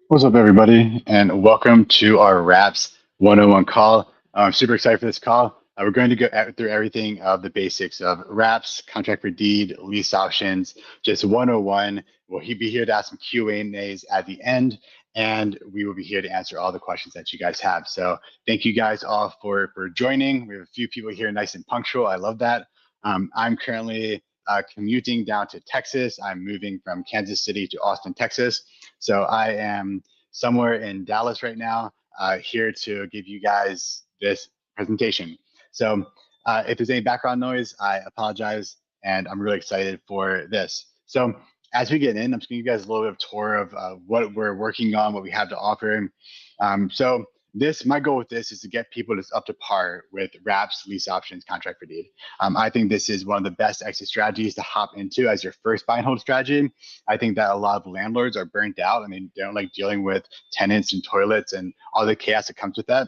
What's up, everybody, and welcome to our RAPS 101 call. I'm super excited for this call. We're going to go through everything of the basics of RAPS, contract for deed, lease options, just 101. We'll be here to ask some Q&As at the end, and we will be here to answer all the questions that you guys have. So thank you guys all for joining. We have a few people here nice and punctual. I love that. I'm currently commuting down to Texas. I'm moving from Kansas City to Austin, Texas. So I am somewhere in Dallas right now, here to give you guys this presentation. So if there's any background noise, I apologize, and I'm really excited for this. So as we get in, I'm just gonna give you guys a little bit of tour of what we're working on, what we have to offer. So my goal with this is to get people that's up to par with RAPs, lease options, contract for deed. I think this is one of the best exit strategies to hop into as your first buy and hold strategy. I think that a lot of landlords are burnt out. I mean, they don't like dealing with tenants and toilets and all the chaos that comes with that.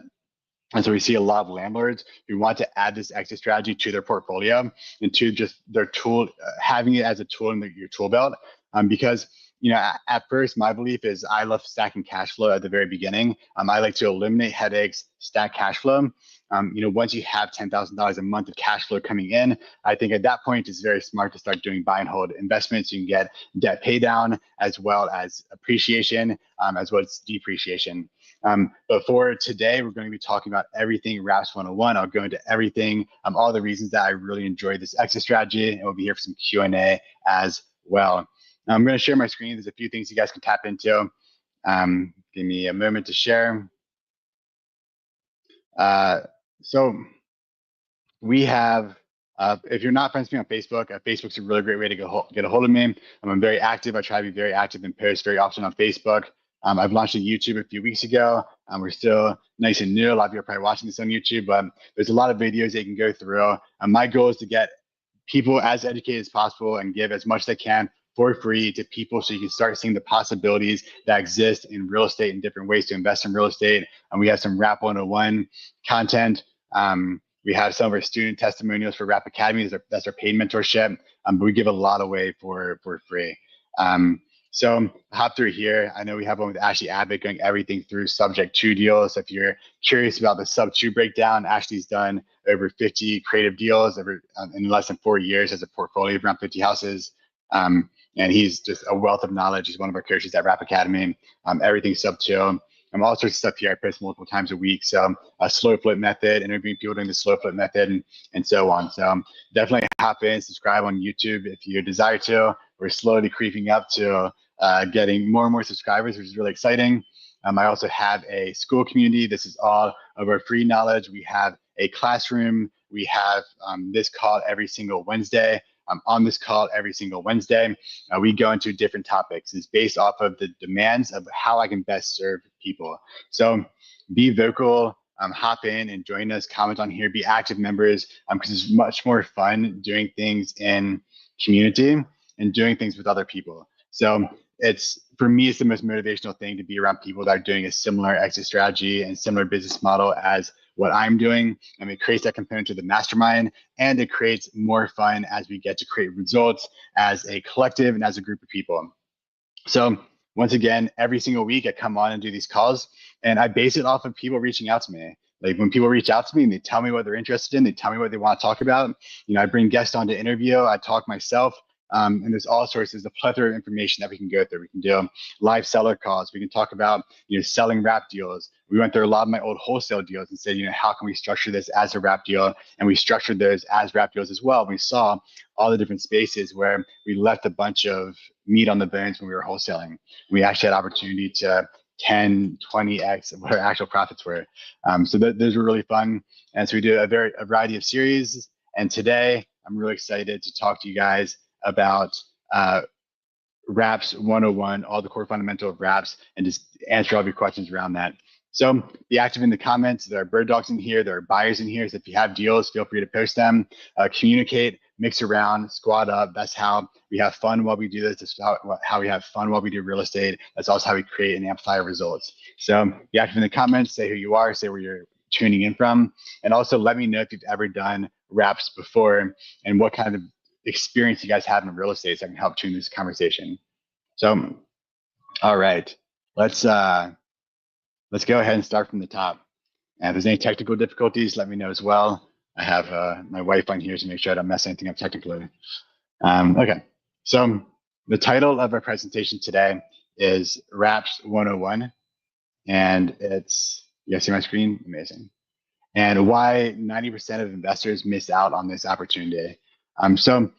And so we see a lot of landlords who want to add this exit strategy to their portfolio and to just their tool, having it as a tool in your tool belt. Because at first, my belief is I love stacking cash flow at the very beginning. I like to eliminate headaches, stack cash flow. Once you have $10,000 a month of cash flow coming in, I think at that point it's very smart to start doing buy and hold investments. You can get debt pay down as well as appreciation, as well as depreciation. But for today, we're going to be talking about everything RAPS 101. I'll go into everything, all the reasons that I really enjoyed this exit strategy, and we'll be here for some Q&A as well. I'm going to share my screen. There's a few things you guys can tap into. Give me a moment to share. So we have, if you're not friends with me on Facebook, Facebook's a really great way to get a hold of me. I'm very active. I try to be very active and post very often on Facebook. I've launched a YouTube a few weeks ago. We're still nice and new. A lot of you are probably watching this on YouTube, but there's a lot of videos that you can go through. My goal is to get people as educated as possible and give as much as they can for free to people so you can start seeing the possibilities that exist in real estate and different ways to invest in real estate. And we have some RAP 101 content. We have some of our student testimonials for RAP Academy. That's our paid mentorship, but we give a lot away for free. So hop through here. I know we have one with Ashley Abbott going everything through subject to deals. If you're curious about the sub two breakdown, Ashley's done over 50 creative deals in less than 4 years as a portfolio of around 50 houses. And he's just a wealth of knowledge. He's one of our coaches at RAP Academy. Everything sub two. All sorts of stuff here. I post multiple times a week. So a slow flip method, interviewing people doing the slow flip method, and so on. So definitely hop in, subscribe on YouTube if you desire to. We're slowly creeping up to getting more and more subscribers, which is really exciting. I also have a school community. This is all of our free knowledge. We have a classroom. We have this call every single Wednesday. On this call every single Wednesday. We go into different topics. It's based off of the demands of how I can best serve people. So be vocal, hop in and join us, comment on here, be active members, because it's much more fun doing things in community and doing things with other people. So for me, it's the most motivational thing to be around people that are doing a similar exit strategy and similar business model as what I'm doing. It creates that component to the mastermind, and it creates more fun as we get to create results as a collective and as a group of people. So once again, every single week I come on and do these calls, and I base it off of people reaching out to me. Like when people reach out to me and they tell me what they're interested in, they tell me what they want to talk about. I bring guests on to interview, I talk myself. And there's all sorts. There's a plethora of information that we can go through. We can do live seller calls. We can talk about selling RAP deals. We went through a lot of my old wholesale deals and said, how can we structure this as a RAP deal? And we structured those as RAP deals as well. We saw all the different spaces where we left a bunch of meat on the bones when we were wholesaling. We actually had opportunity to 10, 20x of what our actual profits were. So those were really fun. And so we do a variety of series. And today I'm really excited to talk to you guys about RAPS 101, all the core fundamental of RAPS, and just answer all your questions around that. So be active in the comments. There are bird dogs in here. There are buyers in here. So if you have deals, feel free to post them. Communicate, mix around, squad up. That's how we have fun while we do this. That's how we have fun while we do real estate. That's also how we create and amplify results. So be active in the comments. Say who you are. Say where you're tuning in from. And also let me know if you've ever done RAPS before and what kind of experience you guys have in real estate so I can help tune this conversation. So, all right. let's go ahead and start from the top. And if there's any technical difficulties, let me know as well. I have my wife on here to make sure I don't mess anything up technically. Okay, so the title of our presentation today is Wraps 101, and it's, you guys see my screen? Amazing. And why 90% of investors miss out on this opportunity. So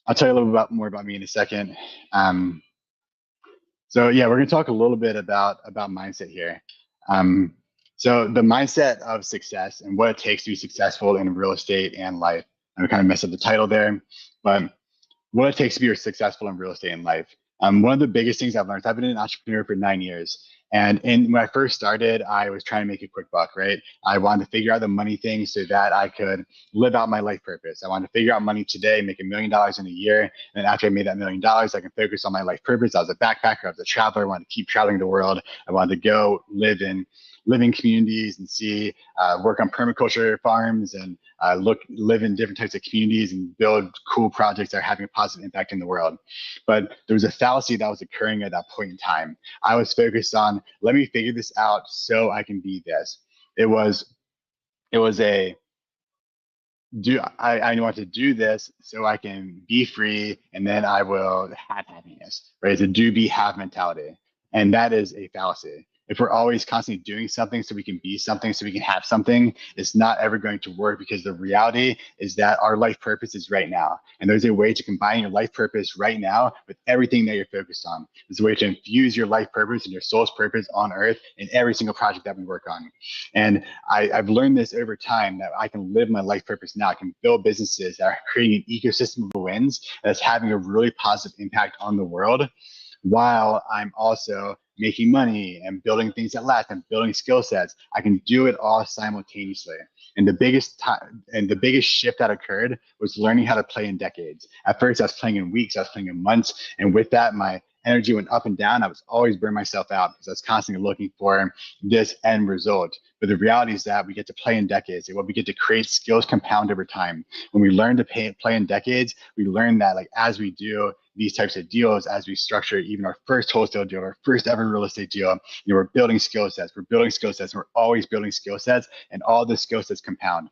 I'll tell you a little bit more about me in a second. So yeah, we're going to talk a little bit about mindset here. So the mindset of success and what it takes to be successful in real estate and life. I kind of messed up the title there, but what it takes to be successful in real estate and life. One of the biggest things I've learned, I've been an entrepreneur for 9 years. And when I first started, I was trying to make a quick buck, right? I wanted to figure out the money thing so that I could live out my life purpose. I wanted to figure out money today, make $1 million in a year. And after I made that $1 million, I can focus on my life purpose. I was a backpacker, I was a traveler, I wanted to keep traveling the world. I wanted to go live in living communities and see, work on permaculture farms and live in different types of communities and build cool projects that are having a positive impact in the world. But there was a fallacy that was occurring at that point in time. I was focused on, let me figure this out so I can be this. It was a, I want to do this so I can be free and then I will have happiness, right? It's a do, be, have mentality. And that is a fallacy. If we're always constantly doing something so we can be something, so we can have something, it's not ever going to work, because the reality is that our life purpose is right now. And there's a way to combine your life purpose right now with everything that you're focused on. There's a way to infuse your life purpose and your soul's purpose on earth in every single project that we work on. And I've learned this over time, that I can live my life purpose now. I can build businesses that are creating an ecosystem of wins that's having a really positive impact on the world, while I'm also making money and building things that last and building skill sets. I can do it all simultaneously. And the biggest shift that occurred was learning how to play in decades. At first, I was playing in weeks, I was playing in months, and with that, my energy went up and down. I was always burning myself out because I was constantly looking for this end result. But the reality is that we get to play in decades, and what we get to create skills compound over time. When we learn to play in decades, we learn that, like, as we do these types of deals, as we structure even our first wholesale deal, our first ever real estate deal, we're building skill sets. We're building skill sets. We're always building skill sets, and all the skill sets compound.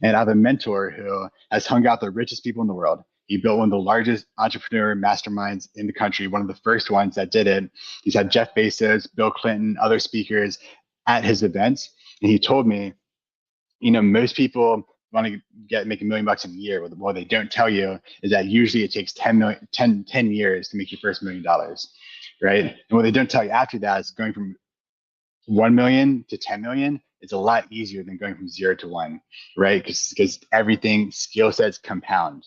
And I have a mentor who has hung out the richest people in the world. He built one of the largest entrepreneur masterminds in the country, one of the first ones that did it. He's had Jeff Bezos, Bill Clinton, other speakers at his events. And he told me, most people want to make $1 million in a year. What they don't tell you is that usually it takes 10 years to make your first $1 million, right? And what they don't tell you after that is going from 1 million to 10 million is a lot easier than going from 0 to 1, right? Because everything, skill sets compound.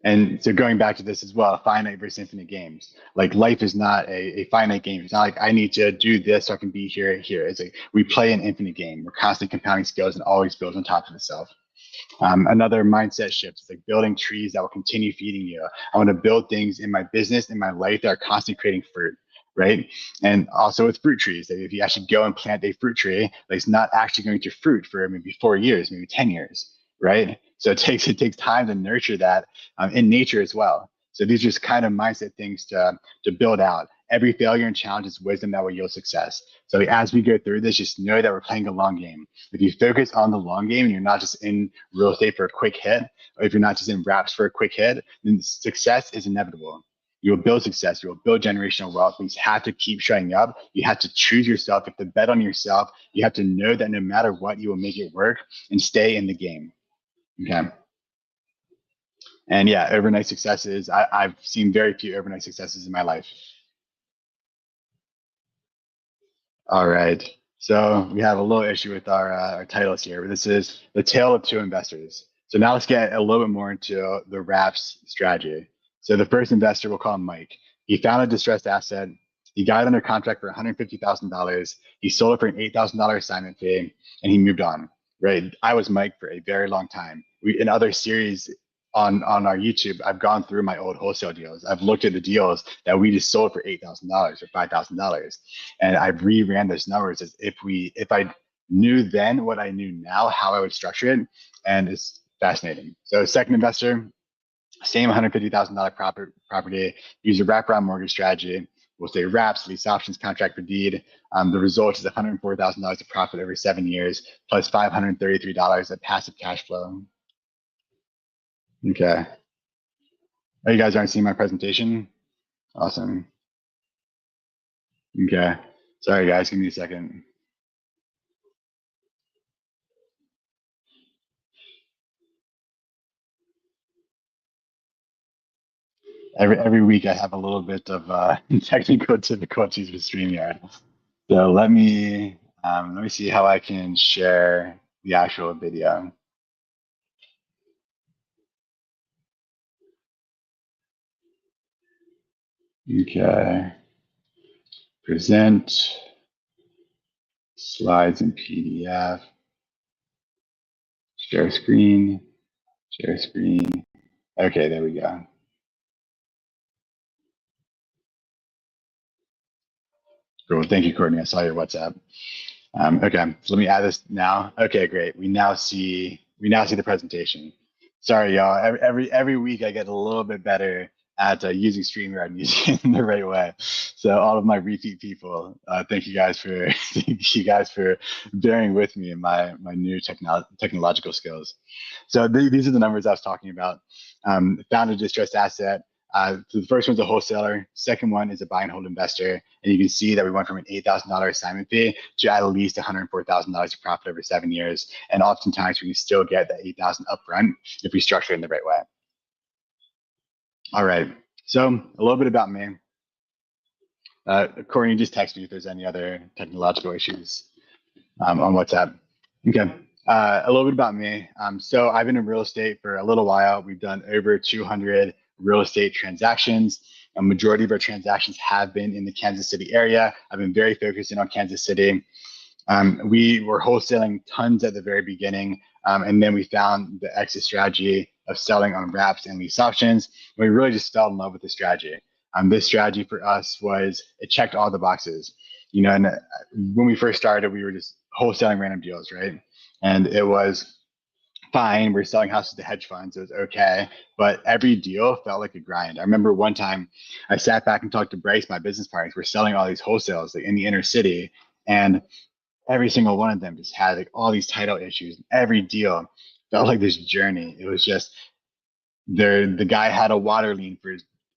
And so going back to this as well, finite versus infinite games. Like, life is not a finite game. It's not like I need to do this so I can be here. It's like we play an infinite game. We're constantly compounding skills and always builds on top of itself. Another mindset shift is like building trees that will continue feeding you. I want to build things in my business, in my life, that are constantly creating fruit, right? And also with fruit trees, that if you actually go and plant a fruit tree, like, it's not actually going to fruit for maybe 4 years, maybe 10 years, right? So it takes time to nurture that in nature as well. So these are just kind of mindset things to build out. Every failure and challenge is wisdom that will yield success. So as we go through this, just know that we're playing a long game. If you focus on the long game and you're not just in real estate for a quick hit, or if you're not just in wraps for a quick hit, then success is inevitable. You will build success. You will build generational wealth. You have to keep showing up. You have to choose yourself. You have to bet on yourself. You have to know that no matter what, you will make it work and stay in the game. Okay. And yeah, overnight successes. I've seen very few overnight successes in my life. All right. So we have a little issue with our titles here. This is the tale of two investors. So now let's get a little bit more into the wraps strategy. So the first investor, we'll call him Mike. He found a distressed asset. He got it under contract for $150,000. He sold it for an $8,000 assignment fee, and he moved on. Right. I was Mike for a very long time. In other series on our YouTube, I've gone through my old wholesale deals. I've looked at the deals that we just sold for $8,000 or $5,000, and I've reran those numbers as if I knew then what I knew now, how I would structure it, and it's fascinating. So second investor, same $150,000 property, use a wraparound mortgage strategy. we'll say wraps, lease options, contract for deed. The result is $104,000 of profit over 7 years, plus $533 of passive cash flow. Okay. Oh, you guys aren't seeing my presentation? Awesome. Okay. Sorry, guys. Give me a second. Every week I have a little bit of technical difficulties with StreamYard. So let me see how I can share the actual video. Okay. Present slides in PDF. Share screen. Share screen. Okay, there we go. Cool. Thank you, Courtney. I saw your WhatsApp. Okay, so let me add this now. Okay, great. We now see the presentation. Sorry, y'all. Every week I get a little bit better at using StreamYard and using it in the right way. So all of my repeat people, thank you guys for bearing with me in my new technological skills. So these are the numbers I was talking about. Found a distressed asset. So the first one's a wholesaler. Second one is a buy and hold investor. And you can see that we went from an $8,000 assignment fee to at least $104,000 of profit over 7 years. And oftentimes we can still get that $8,000 upfront if we structure it in the right way. All right. So a little bit about me. Courtney, just text me if there's any other technological issues on WhatsApp. Okay. A little bit about me. So I've been in real estate for a little while. We've done over 200 real estate transactions. A majority of our transactions have been in the Kansas City area. I've been very focused in on Kansas City. We were wholesaling tons at the very beginning, and then we found the exit strategy of selling on wraps and lease options. We really just fell in love with the strategy. This strategy for us was, it checked all the boxes. You know, and when we first started, we were just wholesaling random deals, right? And it was fine. We're selling houses to hedge funds. It was okay. But every deal felt like a grind. I remember one time I sat back and talked to Bryce, my business partners. We're selling all these wholesales in the inner city. And every single one of them just had like all these title issues. Every deal felt like this journey. It was just the guy had a water lien for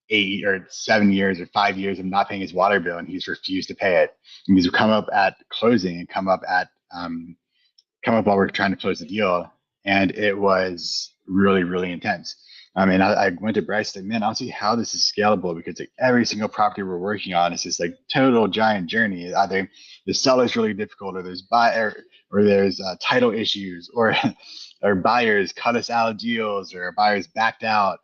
8 or 7 years or 5 years of not paying his water bill, and he's refused to pay it. And these would come up at closing and come up while we're trying to close the deal, and it was really, really intense. And I went to Bryce and said, man, I don't see how this is scalable, because like every single property we're working on is this like total giant journey. Either the seller is really difficult, or there's title issues, or or buyers cut us out of deals, or buyers backed out.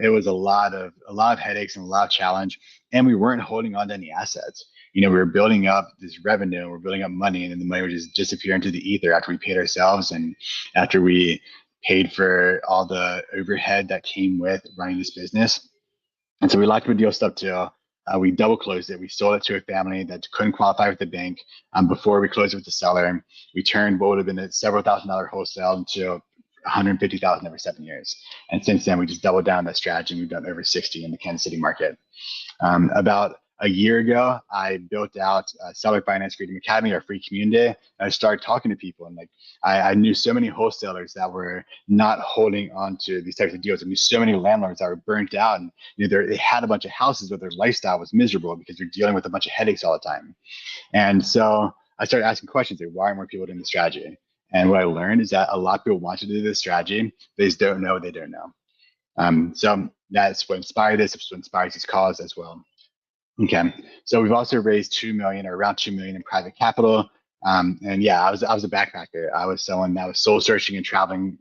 It was a lot of headaches and a lot of challenge, and we weren't holding on to any assets. You know, we were building up this revenue, we're building up money, and then the money would just disappear into the ether after we paid ourselves and after we paid for all the overhead that came with running this business. And so we locked the deal stuff too. We double closed it. We sold it to a family that couldn't qualify with the bank before we closed it with the seller. We turned what would have been a several $1,000 wholesale into 150,000 over 7 years. And since then, we just doubled down that strategy. And we've done over 60 in the Kansas City market. About a year ago, I built out Seller Finance Freedom Academy, our free community. I started talking to people, and like I knew so many wholesalers that were not holding on to these types of deals. I knew so many landlords that were burnt out, and they had a bunch of houses, but their lifestyle was miserable because they're dealing with a bunch of headaches all the time. And so I started asking questions like, why aren't more people doing this strategy? And what I learned is that a lot of people want to do this strategy, they just don't know what they don't know. So that's what inspired this. It's what inspires these calls as well. Okay, so we've also raised 2 million, or around 2 million in private capital. And yeah, I was a backpacker. I was someone that was soul searching and traveling.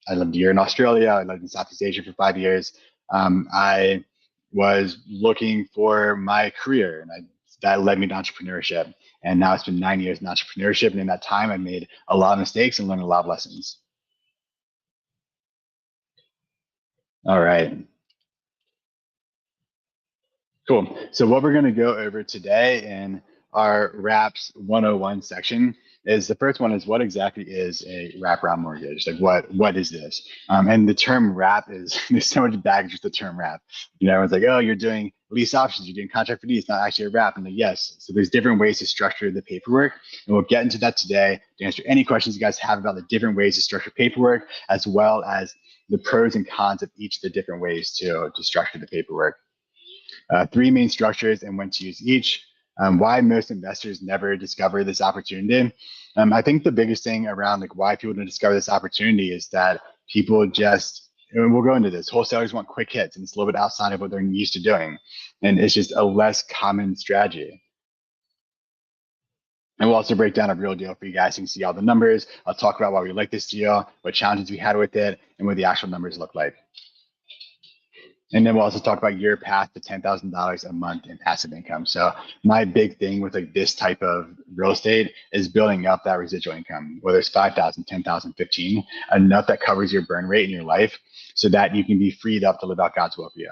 I lived a year in Australia. I lived in Southeast Asia for 5 years. I was looking for my career, and that led me to entrepreneurship. And now it's been 9 years in entrepreneurship, and in that time, I made a lot of mistakes and learned a lot of lessons. All right. Cool. So what we're going to go over today in our Wraps 101 section is the first one is what exactly is a wraparound mortgage? Like what is this? And the term wrap is there's so much baggage with the term wrap. Everyone's like, oh, you're doing lease options, you're doing contract for lease, not actually a wrap. And like, yes, so there's different ways to structure the paperwork, and we'll get into that today to answer any questions you guys have about the different ways to structure paperwork, as well as the pros and cons of each of the different ways to structure the paperwork. Three main structures and when to use each. Why most investors never discover this opportunity. I think the biggest thing around like why people don't discover this opportunity is that people just, and we'll go into this, wholesalers want quick hits, and it's a little bit outside of what they're used to doing. And it's just a less common strategy. And we'll also break down a real deal for you guys. So you can see all the numbers. I'll talk about why we like this deal, what challenges we had with it, and what the actual numbers look like. And then we'll also talk about your path to $10,000 a month in passive income. So my big thing with like this type of real estate is building up that residual income, whether it's 5,000, 10,000, 15, enough that covers your burn rate in your life so that you can be freed up to live out God's will for you.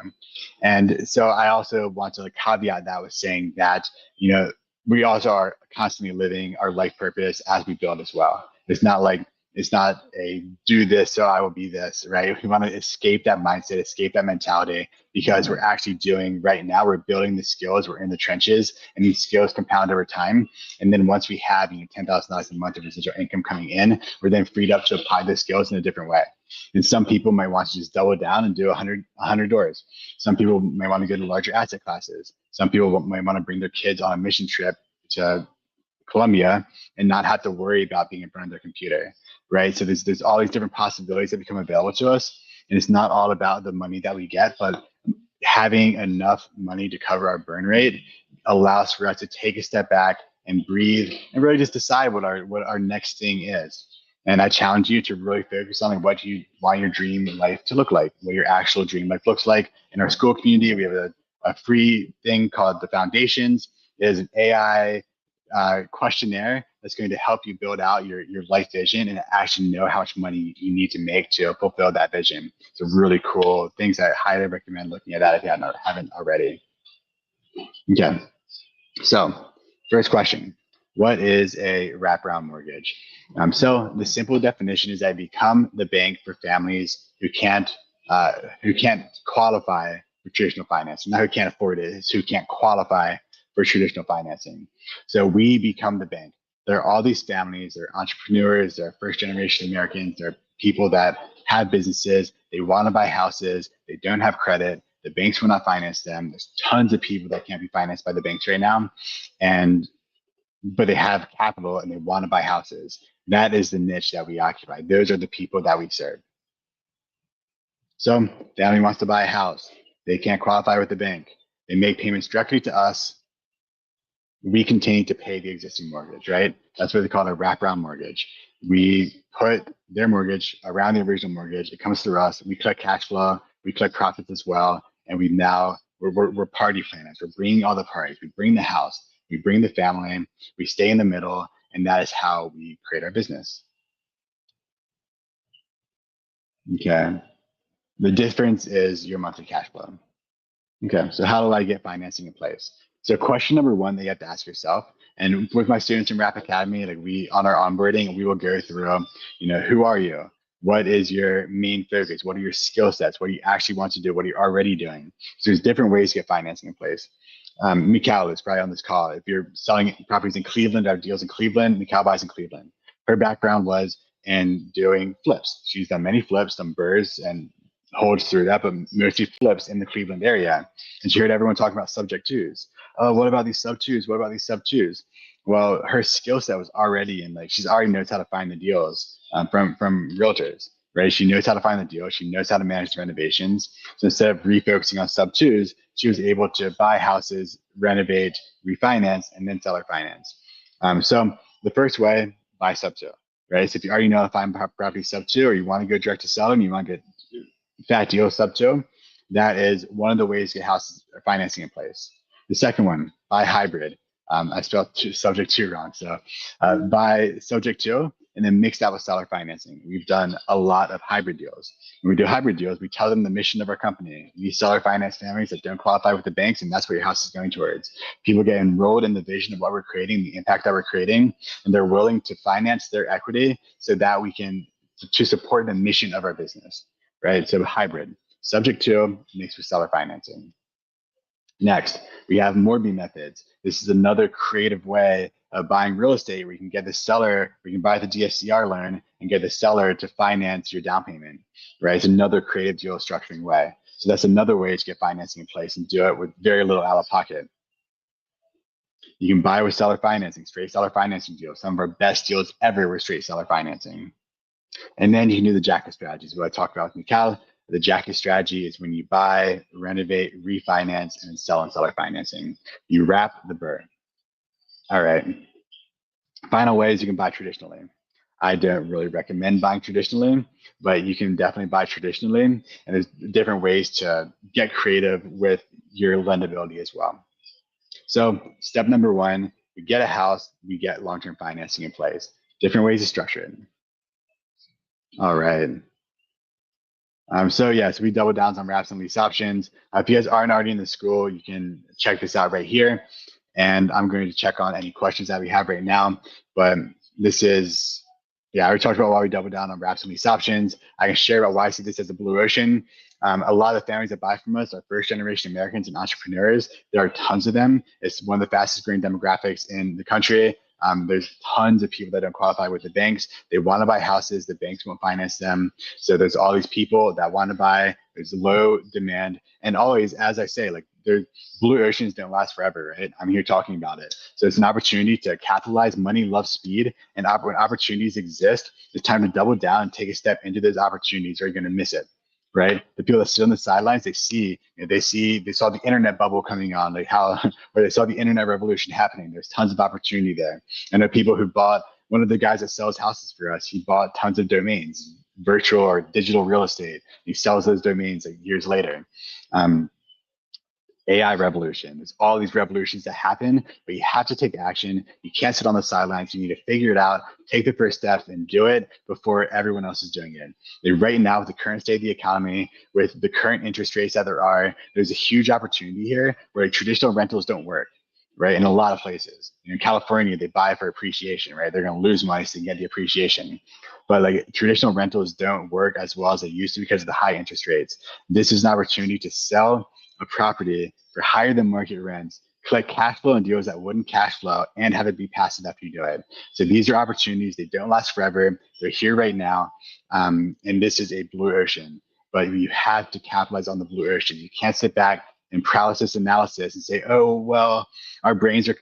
And so I also want to like caveat that with saying that, we also are constantly living our life purpose as we build as well. It's not a do this so I will be this, right? We want to escape that mindset, escape that mentality, because we're actually doing right now, we're building the skills, we're in the trenches, and these skills compound over time. And then once we have $10,000 a month of residual income coming in, we're then freed up to apply those skills in a different way. And some people might want to just double down and do 100 doors. Some people may want to go to larger asset classes. Some people might want to bring their kids on a mission trip to Colombia and not have to worry about being in front of their computer, right? So there's all these different possibilities that become available to us. And it's not all about the money that we get, but having enough money to cover our burn rate allows for us to take a step back and breathe and really just decide what our next thing is. And I challenge you to really focus on what you want your dream life to look like, what your actual dream life looks like. In our school community, we have a free thing called the Foundations. It is an AI questionnaire that's going to help you build out your life vision and actually know how much money you need to make to fulfill that vision. It's a really cool things I highly recommend looking at that if you haven't already. Okay, so first question, what is a wraparound mortgage? So the simple definition is that I become the bank for families who can't qualify for traditional financing. Not who can't afford it, it's who can't qualify for traditional financing. So we become the bank. There are all these families, they're entrepreneurs, they're first generation Americans, they're people that have businesses, they want to buy houses, they don't have credit, the banks will not finance them. There's tons of people that can't be financed by the banks right now, but they have capital and they want to buy houses. That is the niche that we occupy. Those are the people that we serve. So family wants to buy a house. They can't qualify with the bank. They make payments directly to us. We continue to pay the existing mortgage, right? That's what they call it, a wraparound mortgage. We put their mortgage around the original mortgage. It comes through us. We collect cash flow. We collect profits as well. And we're party planners. We're bringing all the parties. We bring the house. We bring the family. We stay in the middle. And that is how we create our business. Okay. The difference is your monthly cash flow. Okay, so how do I get financing in place? So question number one that you have to ask yourself, and with my students in Wrap Academy, like we on our onboarding, we will go through, who are you? What is your main focus? What are your skill sets? What do you actually want to do? What are you already doing? So there's different ways to get financing in place. Mikal is probably on this call. If you're selling properties in Cleveland, have deals in Cleveland, Mikal buys in Cleveland. Her background was in doing flips. She's done many flips, some burrs, and holds through that, but mostly flips in the Cleveland area. And she heard everyone talking about subject twos. Oh, what about these sub twos? What about these sub twos? Well, her skill set was already in, she's already knows how to find the deals from realtors, right? She knows how to find the deal. She knows how to manage the renovations. So instead of refocusing on sub twos, she was able to buy houses, renovate, refinance, and then seller finance. So the first way, buy sub two, right? So if you already know how to find property sub two, or you want to go direct to seller and you want to get fat deal sub two, that is one of the ways to get house financing in place. The second one, buy hybrid. I spelled subject to wrong. So buy subject to, and then mix that with seller financing. We've done a lot of hybrid deals. When we do hybrid deals, we tell them the mission of our company. We seller finance families that don't qualify with the banks, and that's what your house is going towards. People get enrolled in the vision of what we're creating, the impact that we're creating, and they're willing to finance their equity so that we can to support the mission of our business, right? So hybrid, subject to, mixed with seller financing. Next, we have Mortgage methods. This is another creative way of buying real estate where you can get the seller, or you can buy the DSCR loan and get the seller to finance your down payment, right? It's another creative deal structuring way. So that's another way to get financing in place and do it with very little out of pocket. You can buy with seller financing, straight seller financing deals. Some of our best deals ever were straight seller financing. And then you can do the jacket strategies, what I talked about with Mikal. The jacket strategy is when you buy, renovate, refinance, and sell and seller financing. You wrap the bird. All right. Final ways you can buy traditionally. I don't really recommend buying traditionally, but you can definitely buy traditionally. And there's different ways to get creative with your lendability as well. So step number one, we get a house, we get long-term financing in place. Different ways to structure it. All right. So we double down on wraps and lease options. If you guys aren't already in the school, you can check this out right here. And I'm going to check on any questions that we have right now. But this is, I already talked about why we double down on wraps and lease options. I can share about why I see this as a blue ocean. A lot of the families that buy from us are first generation Americans and entrepreneurs. There are tons of them. It's one of the fastest growing demographics in the country. There's tons of people that don't qualify with the banks. They want to buy houses. The banks won't finance them. So there's all these people that want to buy. There's low demand. And always, as I say, like blue oceans don't last forever, right? I'm here talking about it. So it's an opportunity to capitalize. Money loves speed. And when opportunities exist, it's time to double down and take a step into those opportunities or you're going to miss it. Right? The people that sit on the sidelines, they saw the internet bubble coming on, where they saw the internet revolution happening. There's tons of opportunity there. I know people who bought, one of the guys that sells houses for us, he bought tons of domains, virtual or digital real estate. He sells those domains like years later. AI revolution. There's all these revolutions that happen, but you have to take action. You can't sit on the sidelines. You need to figure it out, take the first step and do it before everyone else is doing it. Right now, with the current state of the economy, with the current interest rates that there are, there's a huge opportunity here where traditional rentals don't work, right? In a lot of places. In California, they buy for appreciation, right? They're going to lose money so they get the appreciation. But like traditional rentals don't work as well as they used to because of the high interest rates. This is an opportunity to sell a property for higher than market rents, collect cash flow on deals that wouldn't cash flow, and have it be passive after you do it. So these are opportunities. They don't last forever. They're here right now. And this is a blue ocean. But you have to capitalize on the blue ocean. You can't sit back and paralysis analysis and say, oh, well, our brains are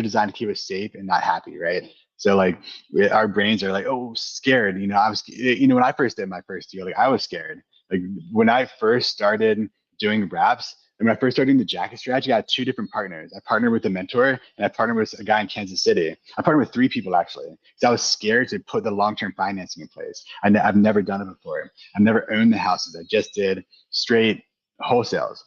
designed to keep us safe and not happy, right? So like our brains are like, oh, scared. When I first did my first deal, like I was scared. Like when I first started doing wraps, and when I first started doing the jacket strategy, I had two different partners. I partnered with a mentor and I partnered with a guy in Kansas City. I partnered with three people actually, because I was scared to put the long-term financing in place. I've never done it before. I've never owned the houses. I just did straight wholesales.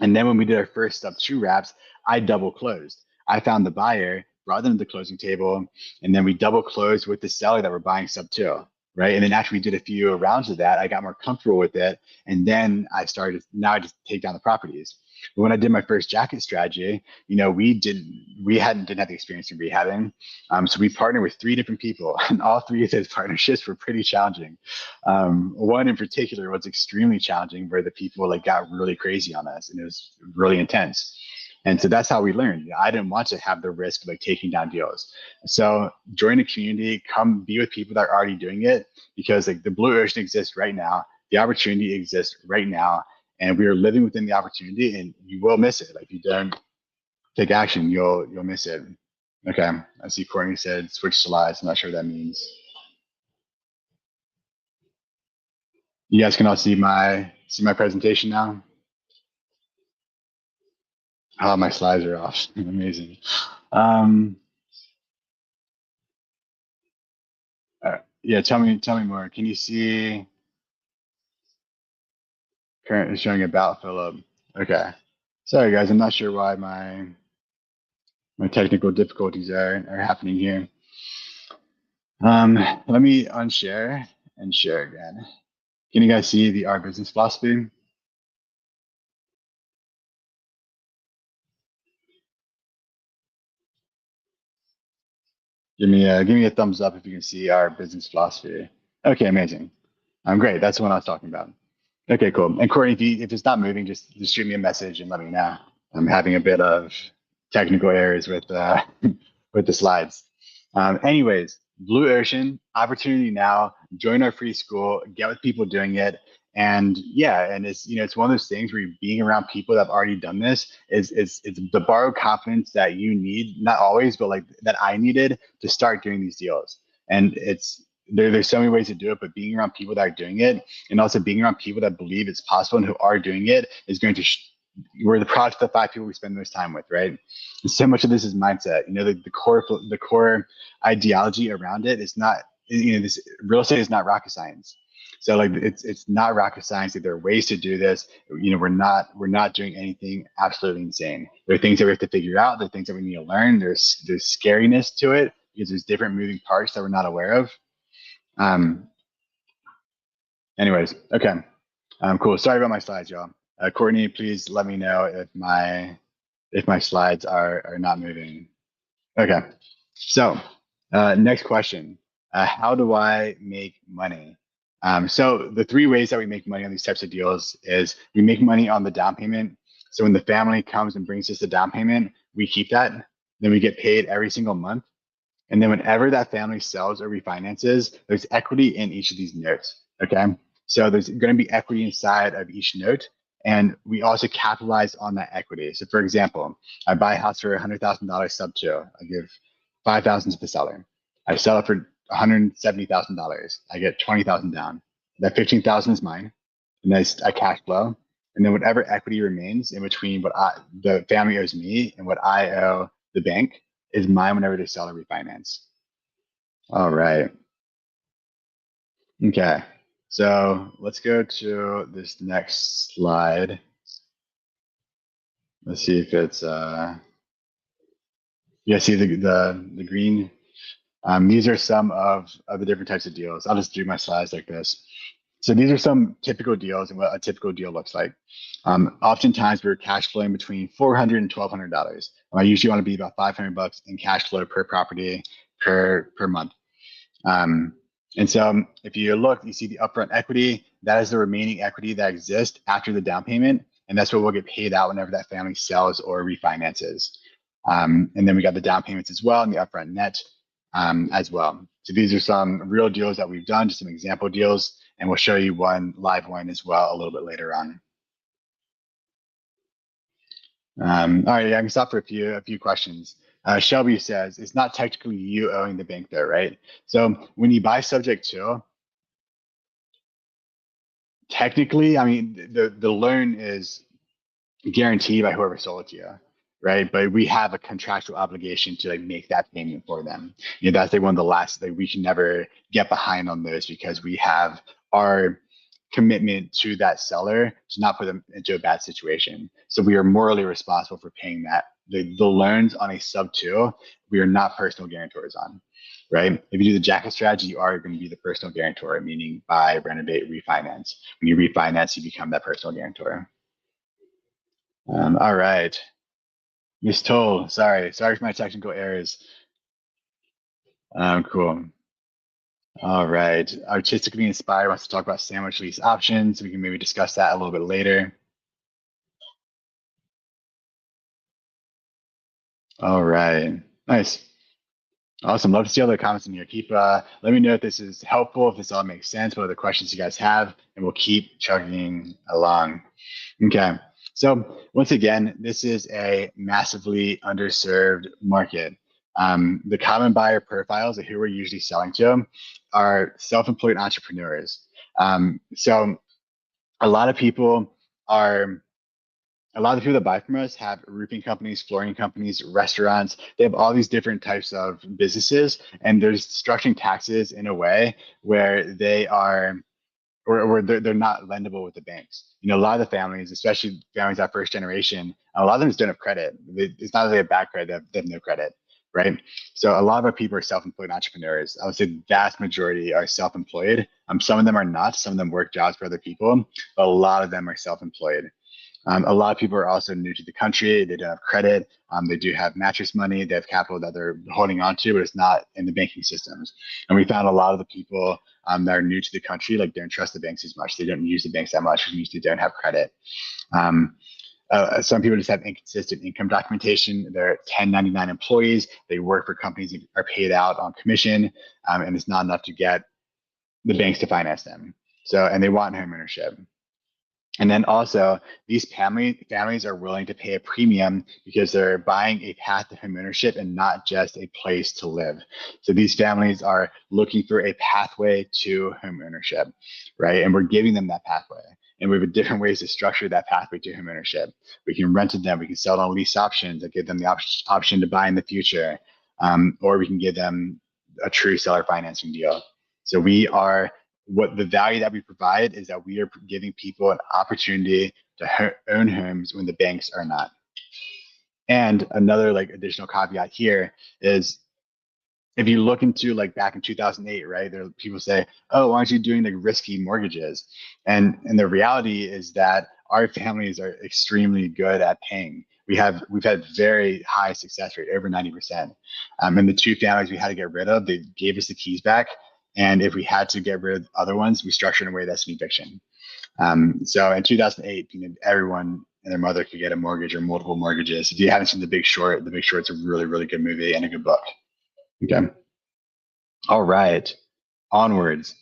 And then when we did our first sub two wraps, I double closed. I found the buyer, brought them to the closing table, and then we double closed with the seller that we're buying sub two. Right. And then after we did a few rounds of that, I got more comfortable with it. And then I just take down the properties. But when I did my first jacket strategy, we didn't have the experience in rehabbing. So we partnered with three different people, and all three of those partnerships were pretty challenging. One in particular was extremely challenging, where the people got really crazy on us, and it was really intense. And so that's how we learned. I didn't want to have the risk of taking down deals. So join a community, come be with people that are already doing it, because the blue ocean exists right now. The opportunity exists right now, and we are living within the opportunity, and you will miss it. If you don't take action, you'll miss it. Okay, I see Courtney said switch slides. I'm not sure what that means. You guys can all see my presentation now. Oh, my slides are off. Amazing. Yeah, tell me more. Can you see current is showing about Philip? Okay. Sorry guys, I'm not sure why my technical difficulties are happening here. Let me unshare and share again. Can you guys see the our business philosophy? Give me a thumbs up if you can see our business philosophy. Okay, amazing. Great. That's the one I was talking about. Okay, cool. And Courtney, if it's not moving, just shoot me a message and let me know. I'm having a bit of technical errors with with the slides. Anyways, Blue Ocean opportunity now. Join our free school. Get with people doing it. And yeah, and it's it's one of those things where you're being around people that have already done this is it's the borrowed confidence that you need, not always, but like that I needed to start doing these deals. And there's so many ways to do it, but being around people that are doing it and also being around people that believe it's possible and who are doing it is going to we're the product of the five people we spend most time with, right? And so much of this is mindset. The core ideology around it is not, this real estate is not rocket science. So like it's not rocket science. There are ways to do this. We're not doing anything absolutely insane. There are things that we have to figure out. There are things that we need to learn. There's scariness to it because there's different moving parts that we're not aware of. Um, Anyways, okay. Cool. Sorry about my slides, y'all. Courtney, please let me know if my slides are not moving. Okay. So, next question. How do I make money? So the three ways that we make money on these types of deals is we make money on the down payment. So when the family comes and brings us the down payment, we keep that. Then we get paid every single month. And then whenever that family sells or refinances, there's equity in each of these notes. Okay. So there's going to be equity inside of each note. And we also capitalize on that equity. So for example, I buy a house for $100,000 sub two. I give 5,000 to the seller. I sell it for $170,000. I get 20,000 down. That 15,000 is mine. And that's a cash flow. And then whatever equity remains in between the family owes me and what I owe the bank is mine whenever they sell or refinance. All right. Okay. So let's go to this next slide. Let's see if it's yeah, see the green. These are some of the different types of deals. I'll just do my slides like this. So these are some typical deals and what a typical deal looks like. Oftentimes we're cash flowing between $400 and $1,200. I usually want to be about $500 in cash flow per property per month. And so if you look, you see the upfront equity. That is the remaining equity that exists after the down payment. And that's what will get paid out whenever that family sells or refinances. And then we got the down payments as well and the upfront net as well. So these are some real deals that we've done, just some example deals. And we'll show you one live one as well a little bit later on. All right, yeah, I can stop for a few questions. Shelby says, it's not technically you owing the bank though, right? So when you buy subject to, technically, I mean, the loan is guaranteed by whoever sold it to you, right? But we have a contractual obligation to like make that payment for them. That's like one of the last, like we can never get behind on those because we have our commitment to that seller to not put them into a bad situation. So we are morally responsible for paying that. The loans on a sub two, we are not personal guarantors on, right? If you do the jacket strategy, you are going to be the personal guarantor, meaning buy, renovate, refinance. When you refinance, you become that personal guarantor. All right. Miss Toll, sorry for my technical errors. Cool. All right. Artistically Inspired wants to talk about sandwich lease options. We can maybe discuss that a little bit later. All right. Nice. Awesome. Love to see all the comments in here. Let me know if this is helpful, if this all makes sense, what other questions you guys have, and we'll keep chugging along. Okay. So once again, this is a massively underserved market. The common buyer profiles of who we're usually selling to are self-employed entrepreneurs. So a lot of people are a lot of the people that buy from us have roofing companies, flooring companies, restaurants. They have all these different types of businesses, and they're structuring taxes in a way where they are, or they're not lendable with the banks. A lot of the families, especially families that first generation, a lot of them just don't have credit. It's not that they have bad credit; they have no credit. right? So a lot of our people are self-employed entrepreneurs. I would say the vast majority are self-employed. Some of them are not. Some of them work jobs for other people, but a lot of them are self-employed. A lot of people are also new to the country. They don't have credit. They do have mattress money. They have capital that they're holding on to, but it's not in the banking systems. And we found a lot of the people that are new to the country, like they don't trust the banks as much. They don't use the banks that much because they don't have credit. Um, some people just have inconsistent income documentation. They're 1099 employees. They work for companies that are paid out on commission, and it's not enough to get the banks to finance them. So, and they want home ownership. And then also, these families are willing to pay a premium because they're buying a path to homeownership and not just a place to live. So these families are looking for a pathway to homeownership, right? And we're giving them that pathway. And we have different ways to structure that pathway to homeownership. We can rent to them. We can sell it on lease options that give them the option to buy in the future, or we can give them a true seller financing deal. So we are what the value that we provide is that we are giving people an opportunity to own homes when the banks are not. And another like additional caveat here is if you look into like back in 2008, right, there people say, oh, why aren't you doing like risky mortgages? And the reality is that our families are extremely good at paying. We've had very high success rate, over 90%. And the two families we had to get rid of, they gave us the keys back. And if we had to get rid of other ones, we structured in a way that's an eviction. So in 2008, everyone and their mother could get a mortgage or multiple mortgages. If you haven't seen The Big Short, The Big Short's a really, really good movie and a good book. Okay. All right. Onwards.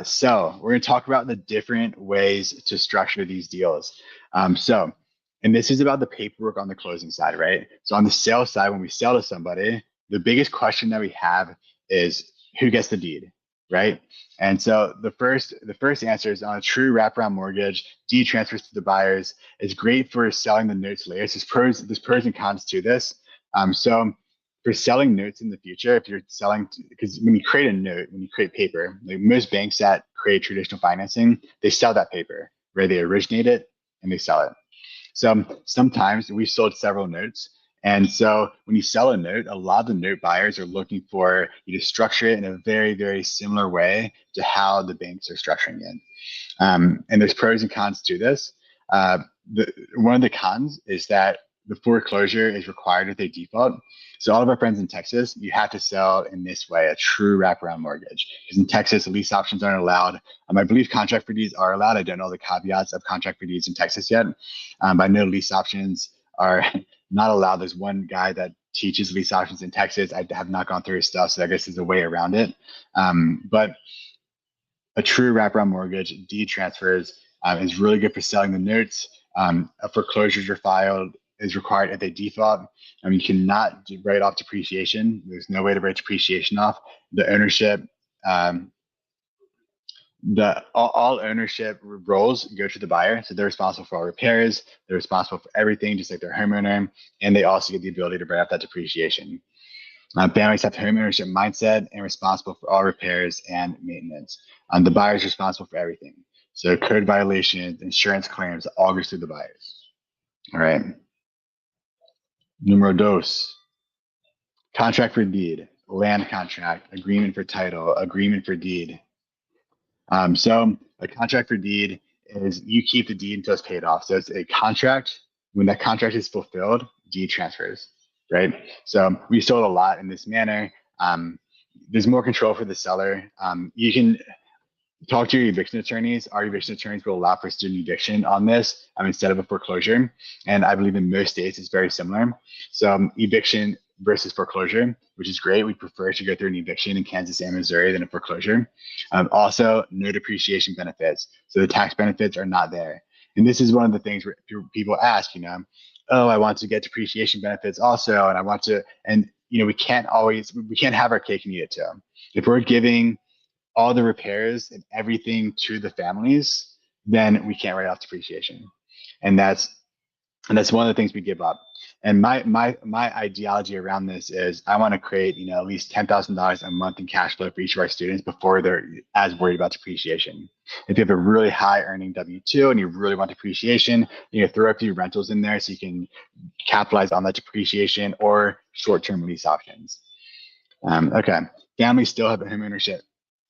So we're going to talk about the different ways to structure these deals. And this is about the paperwork on the closing side, right? So on the sales side, when we sell to somebody, the biggest question that we have is who gets the deed, right? And so the first answer is on a true wraparound mortgage, deed transfers to the buyers. It's great for selling the notes later. There's pros and cons to this. So for selling notes in the future, if you're selling, because when you create a note, when you create paper, like most banks that create traditional financing, they sell that paper, right? They originate it and they sell it. So sometimes we've sold several notes. And so when you sell a note, a lot of the note buyers are looking for you to structure it in a very, very similar way to how the banks are structuring it. And there's pros and cons to this. One of the cons is that the foreclosure is required if they default. So all of our friends in Texas, you have to sell in this way, a true wraparound mortgage. Because in Texas, lease options aren't allowed. I believe contract for deeds are allowed. I don't know the caveats of contract for deeds in Texas yet, but I know lease options are not allowed. There's one guy that teaches lease options in Texas. I have not gone through his stuff, so I guess there's a way around it. But a true wraparound mortgage, deed transfers, is really good for selling the notes. Foreclosures are filed is required if they default. You cannot write off depreciation. There's no way to write depreciation off. The ownership, all ownership roles go to the buyer, so they're responsible for all repairs. They're responsible for everything, just like their homeowner, and they also get the ability to write off that depreciation. Families have home ownership mindset and responsible for all repairs and maintenance. The buyer is responsible for everything. So code violations, insurance claims, all goes through the buyers. All right. Numero dos. Contract for deed, land contract, agreement for title, agreement for deed. So a contract for deed is you keep the deed until it's paid off. So it's a contract. When that contract is fulfilled, deed transfers, right? So we sold a lot in this manner. There's more control for the seller. You can talk to your eviction attorneys. Our eviction attorneys will allow for student eviction on this instead of a foreclosure. And I believe in most states it's very similar. So eviction versus foreclosure, which is great. We prefer to go through an eviction in Kansas and Missouri than a foreclosure. Also, no depreciation benefits. So the tax benefits are not there. And this is one of the things where people ask, oh, I want to get depreciation benefits also. And I want to, and we can't have our cake and eat it too. If we're giving all the repairs and everything to the families, then we can't write off depreciation. And that's one of the things we give up. And my ideology around this is I want to create, at least $10,000 a month in cash flow for each of our students before they're as worried about depreciation. If you have a really high earning W-2 and you really want depreciation, you can throw a few rentals in there so you can capitalize on that depreciation or short-term lease options. Okay, families still have a home ownership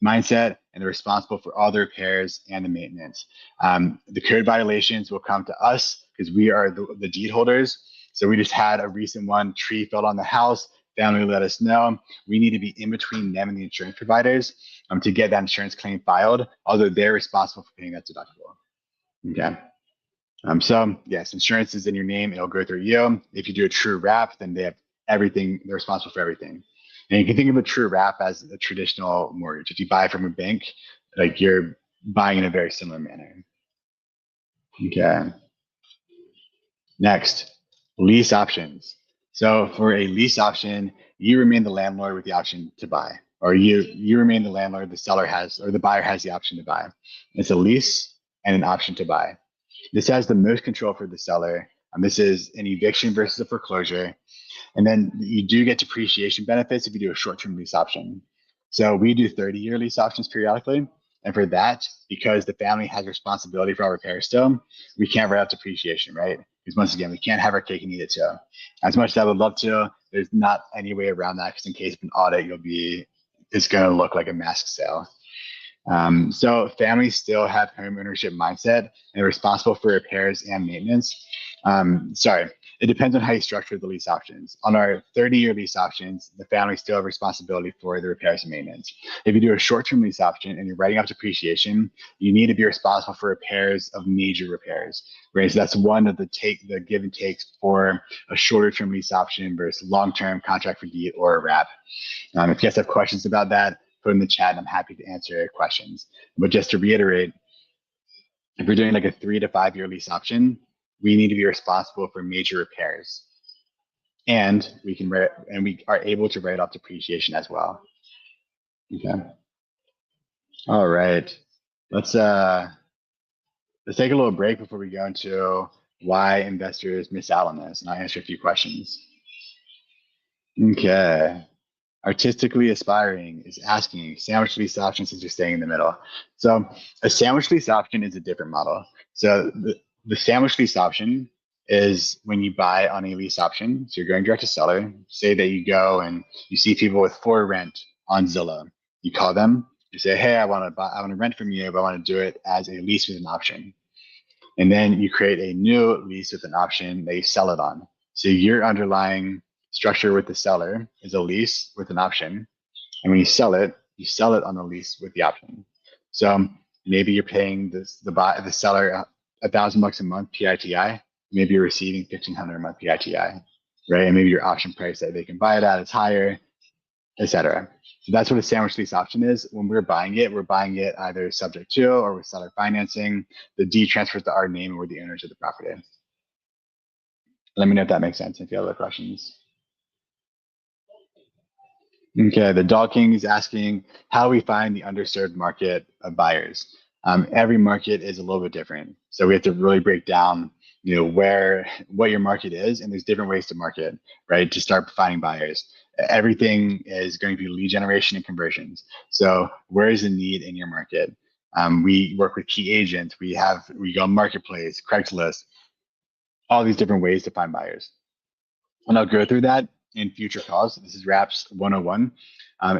mindset and they're responsible for all the repairs and the maintenance. The code violations will come to us because we are the deed holders. So we just had a recent one, tree fell on the house, family let us know. We need to be in between them and the insurance providers to get that insurance claim filed, although they're responsible for paying that deductible. Okay. So yes, insurance is in your name, it'll go through you. If you do a true wrap, then they have everything, they're responsible for everything. And you can think of a true wrap as a traditional mortgage. If you buy from a bank, like you're buying in a very similar manner. Okay. Next, lease options. So for a lease option, you remain the landlord with the option to buy, or you remain the landlord, the seller has, or the buyer has the option to buy. It's a lease and an option to buy. This has the most control for the seller. This is an eviction versus a foreclosure. And then you do get depreciation benefits if you do a short-term lease option. So we do 30-year lease options periodically. And for that, because the family has responsibility for our repairs still, we can't write off depreciation, right? Because once again, we can't have our cake and eat it too. As much as I would love to, there's not any way around that because in case of an audit, it's going to look like a mask sale. So families still have home ownership mindset and they're responsible for repairs and maintenance. It depends on how you structure the lease options. On our 30-year lease options, the family still have responsibility for the repairs and maintenance. If you do a short-term lease option and you're writing off depreciation, you need to be responsible for repairs of major repairs, right? So that's one of the give and takes for a shorter-term lease option versus long-term contract for deed or a wrap. If you guys have questions about that, put in the chat and I'm happy to answer questions. But just to reiterate, if we're doing like a 3 to 5 year lease option, we need to be responsible for major repairs. And we are able to write off depreciation as well. Okay. All right. Let's take a little break before we go into why investors miss out on this. And I'll answer a few questions. Okay. Artistically aspiring is asking sandwich lease option since you're staying in the middle. So a sandwich lease option is a different model. So the sandwich lease option is when you buy on a lease option. So you're going direct to seller. Say that you go and you see people with for rent on Zillow. You call them. You say, hey, I want to rent from you, but I want to do it as a lease with an option. And then you create a new lease with an option that you sell it on. So your underlying structure with the seller is a lease with an option. And when you sell it on the lease with the option. So maybe you're paying the seller $1,000 a month PITI. Maybe you're receiving $1,500 a month PITI, right? And maybe your option price that they can buy it at is higher, etc. So that's what a sandwich lease option is. When we're buying it either subject to or with seller financing. The deed transfers to our name and we're the owners of the property. Let me know if that makes sense. If you have other questions. Okay, the Dog King is asking how we find the underserved market of buyers. Every market is a little bit different, so we have to really break down, what your market is, and there's different ways to market, right? To start finding buyers, everything is going to be lead generation and conversions. So where is the need in your market? We work with key agents. We go marketplace, Craigslist, all these different ways to find buyers, and I'll go through that in future calls. This is Wraps 101.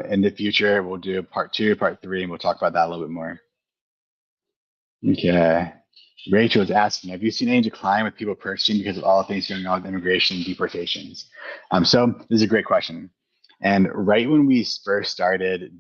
In the future, we'll do part 2, part 3, and we'll talk about that a little bit more. Okay. Rachel is asking, have you seen any decline with people purchasing because of all the things going on with immigration and deportations? So this is a great question. And right when we first started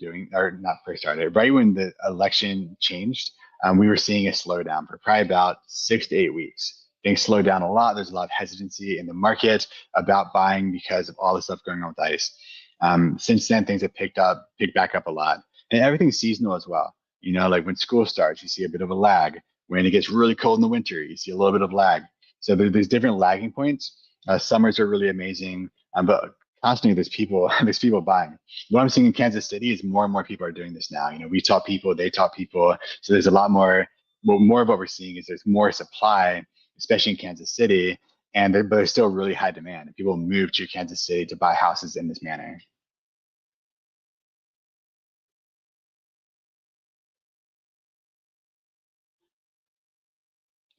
right when the election changed, we were seeing a slowdown for probably about 6 to 8 weeks. Things slowed down a lot. There's a lot of hesitancy in the market about buying because of all the stuff going on with ICE. Since then, things have picked back up a lot. And everything's seasonal as well. Like when school starts, you see a bit of a lag. When it gets really cold in the winter, you see a little bit of lag. So there's different lagging points. Summers are really amazing, but constantly there's people buying. What I'm seeing in Kansas City is more and more people are doing this now. We taught people, they taught people. So there's a lot more. Well, more of what we're seeing is there's more supply, especially in Kansas City, but there's still really high demand. And people move to Kansas City to buy houses in this manner.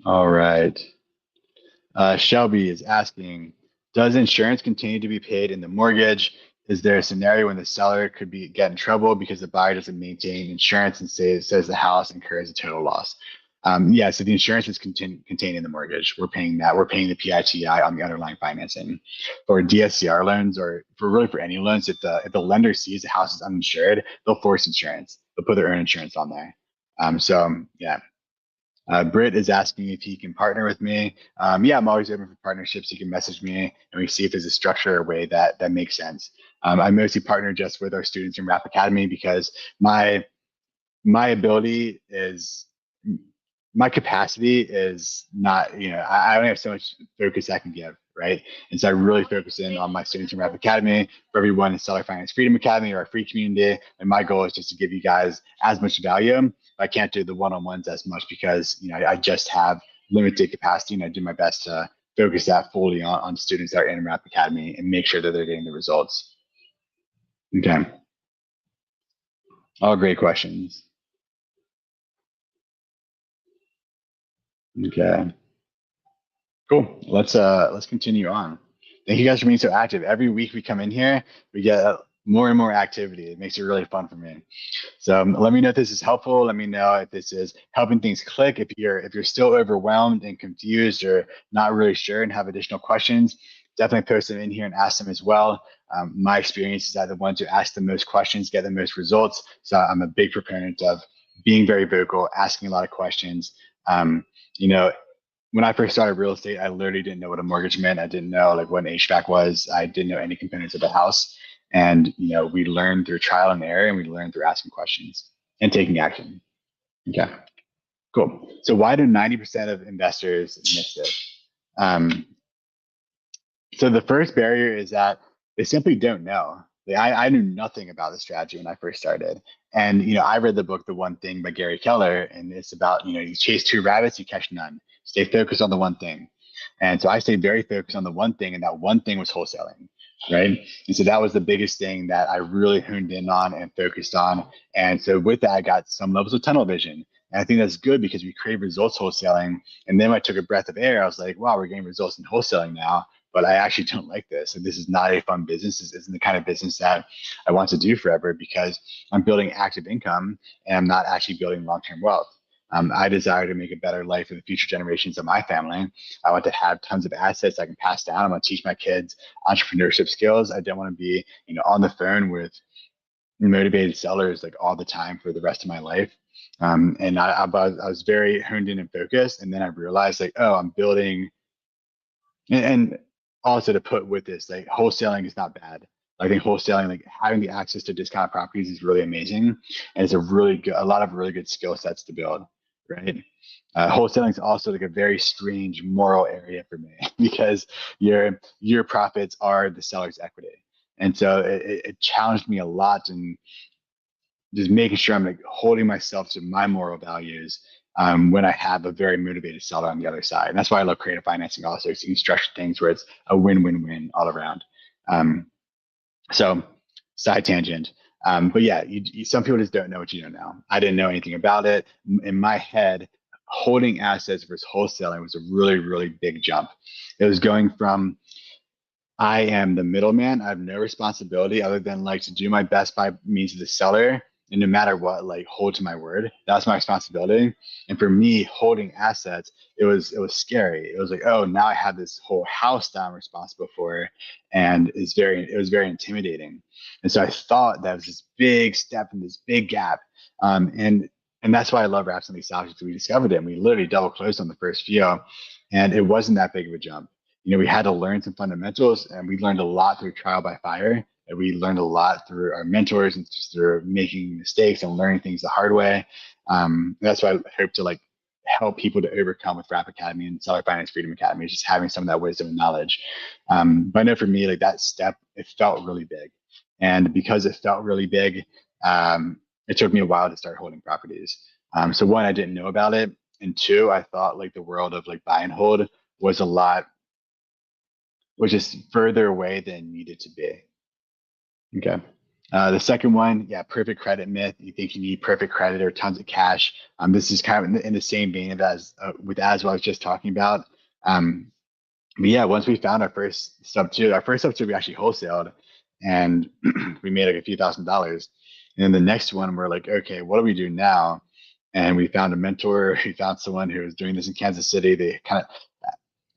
All right. Shelby is asking, does insurance continue to be paid in the mortgage? Is there a scenario when the seller could get in trouble because the buyer doesn't maintain insurance and says the house incurs a total loss? Yeah, so the insurance is contained in the mortgage. We're paying that. We're paying the PITI on the underlying financing. For DSCR loans, or for any loans, if the lender sees the house is uninsured, they'll force insurance. They'll put their own insurance on there. Yeah, Britt is asking if he can partner with me. Yeah, I'm always open for partnerships. You can message me and we see if there's a structure or way that makes sense. I mostly partner just with our students in Rap Academy because my ability is my capacity is not, I only have so much focus I can give, right? And so I really focus in on my students in Rap Academy, for everyone in Seller Finance Freedom Academy or our free community. And my goal is just to give you guys as much value. I can't do the one-on-ones as much because, I just have limited capacity, and I do my best to focus that fully on students that are in Rap Academy and make sure that they're getting the results. Okay. All great questions. Okay. Cool. Let's continue on. Thank you guys for being so active. Every week we come in here, we get more and more activity. It makes it really fun for me. So let me know if this is helpful. Let me know if this is helping things click. If you're still overwhelmed and confused or not really sure and have additional questions, definitely post them in here and ask them as well. My experience is that the ones who ask the most questions get the most results. So I'm a big proponent of being very vocal, asking a lot of questions. You know, when I first started real estate, I literally didn't know what a mortgage meant. I didn't know like what an HVAC was. I didn't know any components of the house. And we learned through trial and error, and we learned through asking questions and taking action. Okay, cool. So why do 90% of investors miss this? So the first barrier is that they simply don't know. I knew nothing about the strategy when I first started. And I read the book The One Thing by Gary Keller, and it's about, you chase two rabbits, you catch none. Stay focused on the one thing. And so I stayed very focused on the one thing, and that one thing was wholesaling, right? And so that was the biggest thing that I really honed in on and focused on. And so with that, I got some levels of tunnel vision. And I think that's good because we crave results wholesaling. And then when I took a breath of air, I was like, wow, we're getting results in wholesaling now, but I actually don't like this. And this is not a fun business. This isn't the kind of business that I want to do forever because I'm building active income and I'm not actually building long-term wealth. I desire to make a better life for the future generations of my family. I want to have tons of assets I can pass down. I want to teach my kids entrepreneurship skills. I don't want to be, on the phone with motivated sellers like all the time for the rest of my life. And I was very honed in and focused. And then I realized like, oh, I'm building and also to put with this, like wholesaling is not bad. I think wholesaling, like having the access to discount properties is really amazing. And it's a lot of really good skill sets to build, right? Wholesaling is also like a very strange moral area for me because your profits are the seller's equity. And so it challenged me a lot in just making sure I'm like holding myself to my moral values when I have a very motivated seller on the other side. And that's why I love creative financing also. So you can structure things where it's a win-win-win all around. So side tangent. But yeah, some people just don't know what you don't know. I didn't know anything about it. In my head, holding assets versus wholesaling was a really, really big jump. It was going from I am the middleman. I have no responsibility other than like to do my best by means of the seller. And no matter what, like hold to my word. That's my responsibility. And for me, holding assets, it was scary. It was like, oh, now I have this whole house that I'm responsible for, and it was very intimidating. And so I thought that was this big step and this big gap. And that's why I love Raps and Lease Options. We discovered it, and we literally double closed on the first few, and it wasn't that big of a jump. We had to learn some fundamentals, and we learned a lot through trial by fire. And we learned a lot through our mentors and just through making mistakes and learning things the hard way. That's why I hope to like help people to overcome with Rap Academy and Seller Finance Freedom Academy, just having some of that wisdom and knowledge. But I know for me, like that step, it felt really big. And because it felt really big, it took me a while to start holding properties. So one, I didn't know about it. And two, I thought like the world of like buy and hold was a lot was just further away than it needed to be. Okay. The second one, yeah, perfect credit myth. You think you need perfect credit or tons of cash. This is kind of in the same vein as as what I was just talking about. Um, but yeah, once we found our first sub two we actually wholesaled, and we made like a few $1,000s. And then the next one, we're like, okay, what do we do now? And we found a mentor. We found someone who was doing this in Kansas City. They kind of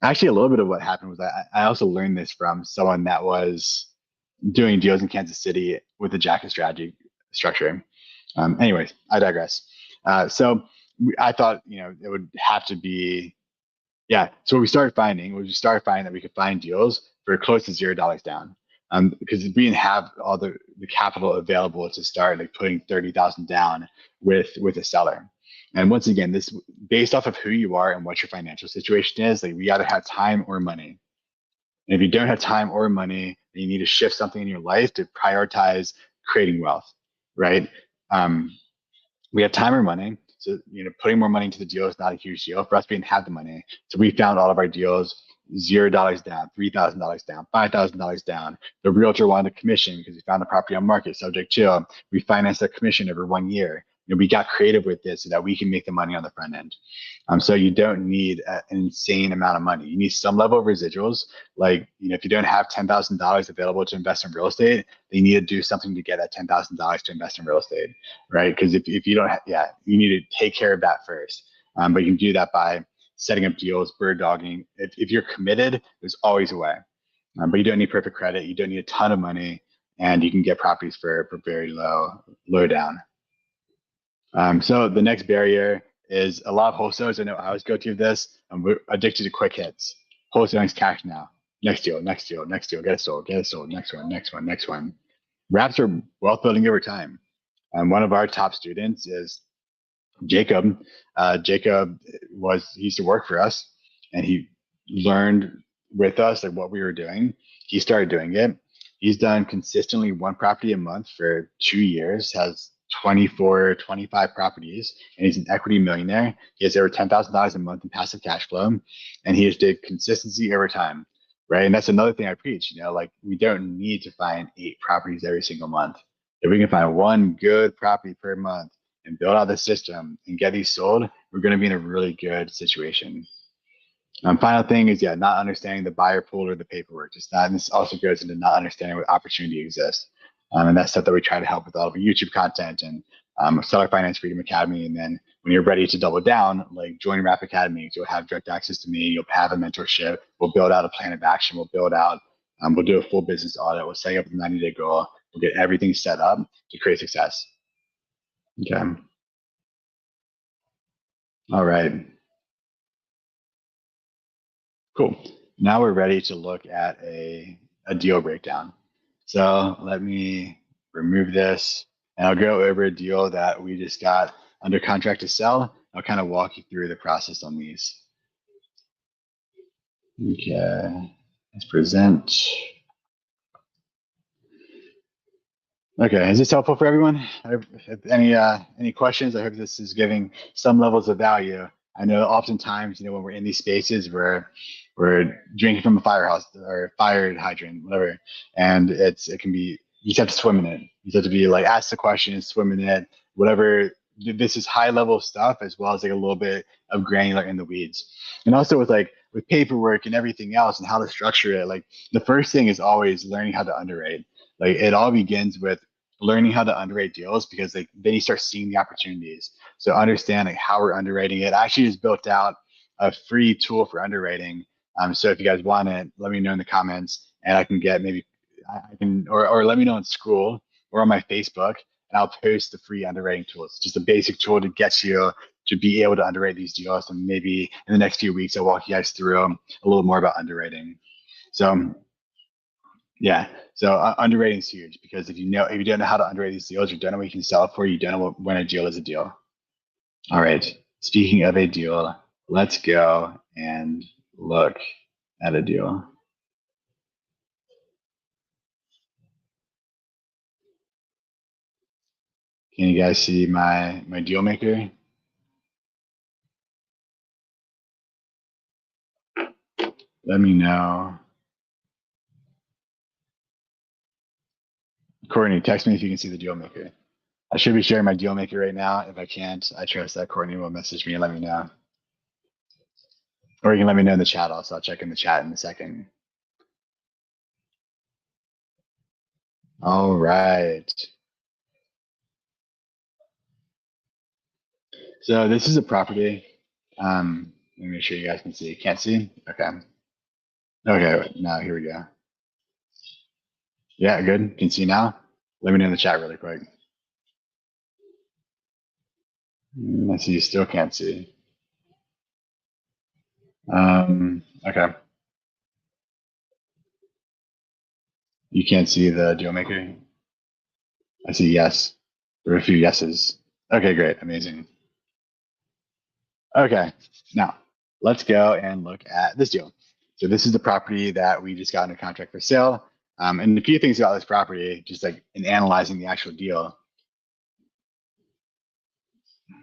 actually a little bit of what happened was I also learned this from someone that was doing deals in Kansas City with the jacket strategy structuring. Anyways, I digress. So I thought, it would have to be, yeah. So what we started finding that we could find deals for close to $0 down. Because we didn't have all the capital available to start like putting 30,000 down with a seller. And once again, this based off of who you are and what your financial situation is, like we either have time or money. And if you don't have time or money, then you need to shift something in your life to prioritize creating wealth, right? Um, we have time or money. So, putting more money into the deal is not a huge deal for us. We didn't have the money. So we found all of our deals $0 down, $3,000 down, $5,000 down. The realtor wanted a commission because we found the property on market subject to. We financed the commission over 1 year. We got creative with this so that we can make the money on the front end. So you don't need an insane amount of money. You need some level of residuals. Like, if you don't have $10,000 available to invest in real estate, then you need to do something to get that $10,000 to invest in real estate, right? Because if you don't, yeah, you need to take care of that first. But you can do that by setting up deals, bird dogging. If you're committed, there's always a way. But you don't need perfect credit. You don't need a ton of money, and you can get properties for very low down. So the next barrier is a lot of wholesalers. I know I was guilty of this. We're addicted to quick hits. Wholesaling cash now. Next deal, next deal, next deal. Get it sold, get it sold. Next one, next one, next one. Wraps are wealth building over time. And one of our top students is Jacob. Jacob he used to work for us, and he learned with us like what we were doing. He started doing it. He's done consistently one property a month for 2 years, has 24, 25 properties, and he's an equity millionaire. He has over $10,000 a month in passive cash flow, and he just did consistency over time, right? And that's another thing I preach, like we don't need to find 8 properties every single month. If we can find one good property per month and build out the system and get these sold, we're going to be in a really good situation. Final thing is, yeah, not understanding the buyer pool or the paperwork. Just not, and this also goes into not understanding what opportunity exists. And that's stuff that we try to help with all of our YouTube content and Seller Finance Freedom Academy. And then when you're ready to double down, like join Rap Academy, you'll have direct access to me. You'll have a mentorship. We'll build out a plan of action. We'll do a full business audit. We'll set up a 90-day goal. We'll get everything set up to create success. Okay. All right. Cool. Now we're ready to look at a deal breakdown. So let me remove this and I'll go over a deal that we just got under contract to sell. I'll kind of walk you through the process on these. Okay, let's present. Okay, is this helpful for everyone? Any questions? I hope this is giving some levels of value. I know oftentimes, when we're in these spaces, we're drinking from a firehouse or fire hydrant, whatever, and it can be, you just have to swim in it. You just have to be like, ask the question, swim in it, whatever. This is high level stuff as well as like a little bit of granular in the weeds, and also with paperwork and everything else and how to structure it. Like the first thing is always learning how to underwrite. Like it all begins with learning how to underwrite deals because then you start seeing the opportunities. So understand like how we're underwriting it. I actually just built out a free tool for underwriting. So if you guys want it, let me know in the comments and I can get maybe I can or let me know in school or on my Facebook and I'll post the free underwriting tools. It's just a basic tool to get you to be able to underwrite these deals. And maybe in the next few weeks, I'll walk you guys through a little more about underwriting. So yeah. So underwriting is huge because if you don't know how to underwrite these deals, you don't know what you can sell it for, you don't know when a deal is a deal. All right. Speaking of a deal, let's go and look at a deal. Can you guys see my deal maker? Let me know Courtney, text me if you can see the deal maker. I should be sharing my deal maker right now. If I can't, I trust that Courtney will message me and let me know. Or you can let me know in the chat also. I'll check in the chat in a second. All right. So this is a property. Let me make sure you guys can see. Can't see? Okay. Okay, now here we go. Yeah, good. Can see now? Let me know in the chat really quick. I see you still can't see. Okay. You can't see the deal maker? I see yes. There are a few yeses. Okay, great. Amazing. Okay, now let's go and look at this deal. So this is the property that we just got under contract for sale. And a few things about this property, just like in analyzing the actual deal,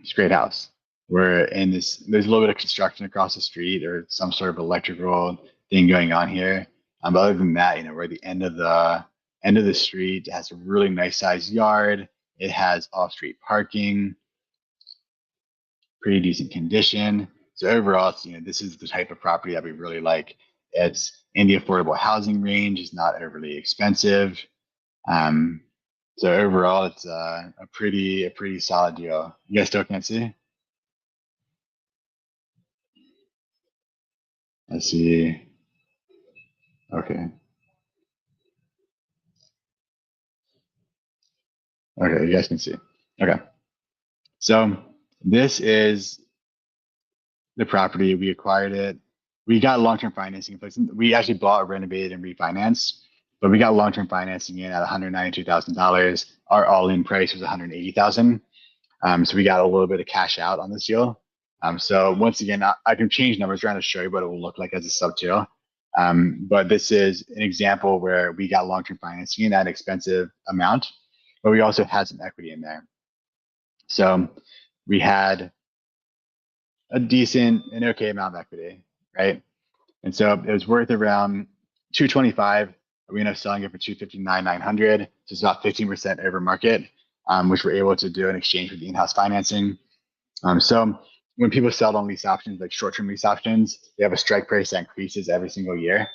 it's a great house. We're in this, there's a little bit of construction across the street or some sort of electrical thing going on here. But other than that, we're at the end of the street. It has a really nice sized yard. It has off-street parking, pretty decent condition. So overall, this is the type of property that we really like. It's in the affordable housing range. It's not overly expensive. Um, so overall, it's a pretty solid deal. You guys still can't see? I see. Okay. Okay, you guys can see. Okay. So this is the property. We acquired it. We got long-term financing in place. We actually bought, renovated, and refinanced, but we got long-term financing in at $192,000. Our all-in price was $180,000. So we got a little bit of cash out on this deal. So once again, I can change numbers around to show you what it will look like as a sub deal. But this is an example where we got long-term financing in at an expensive amount, but we also had some equity in there. So we had a decent, an okay amount of equity, right? And so it was worth around 225. We ended up selling it for 259,900. So it's about 15% over market, which we're able to do in exchange for the in-house financing. So when people sell on lease options, like short-term lease options, they have a strike price that increases every single year.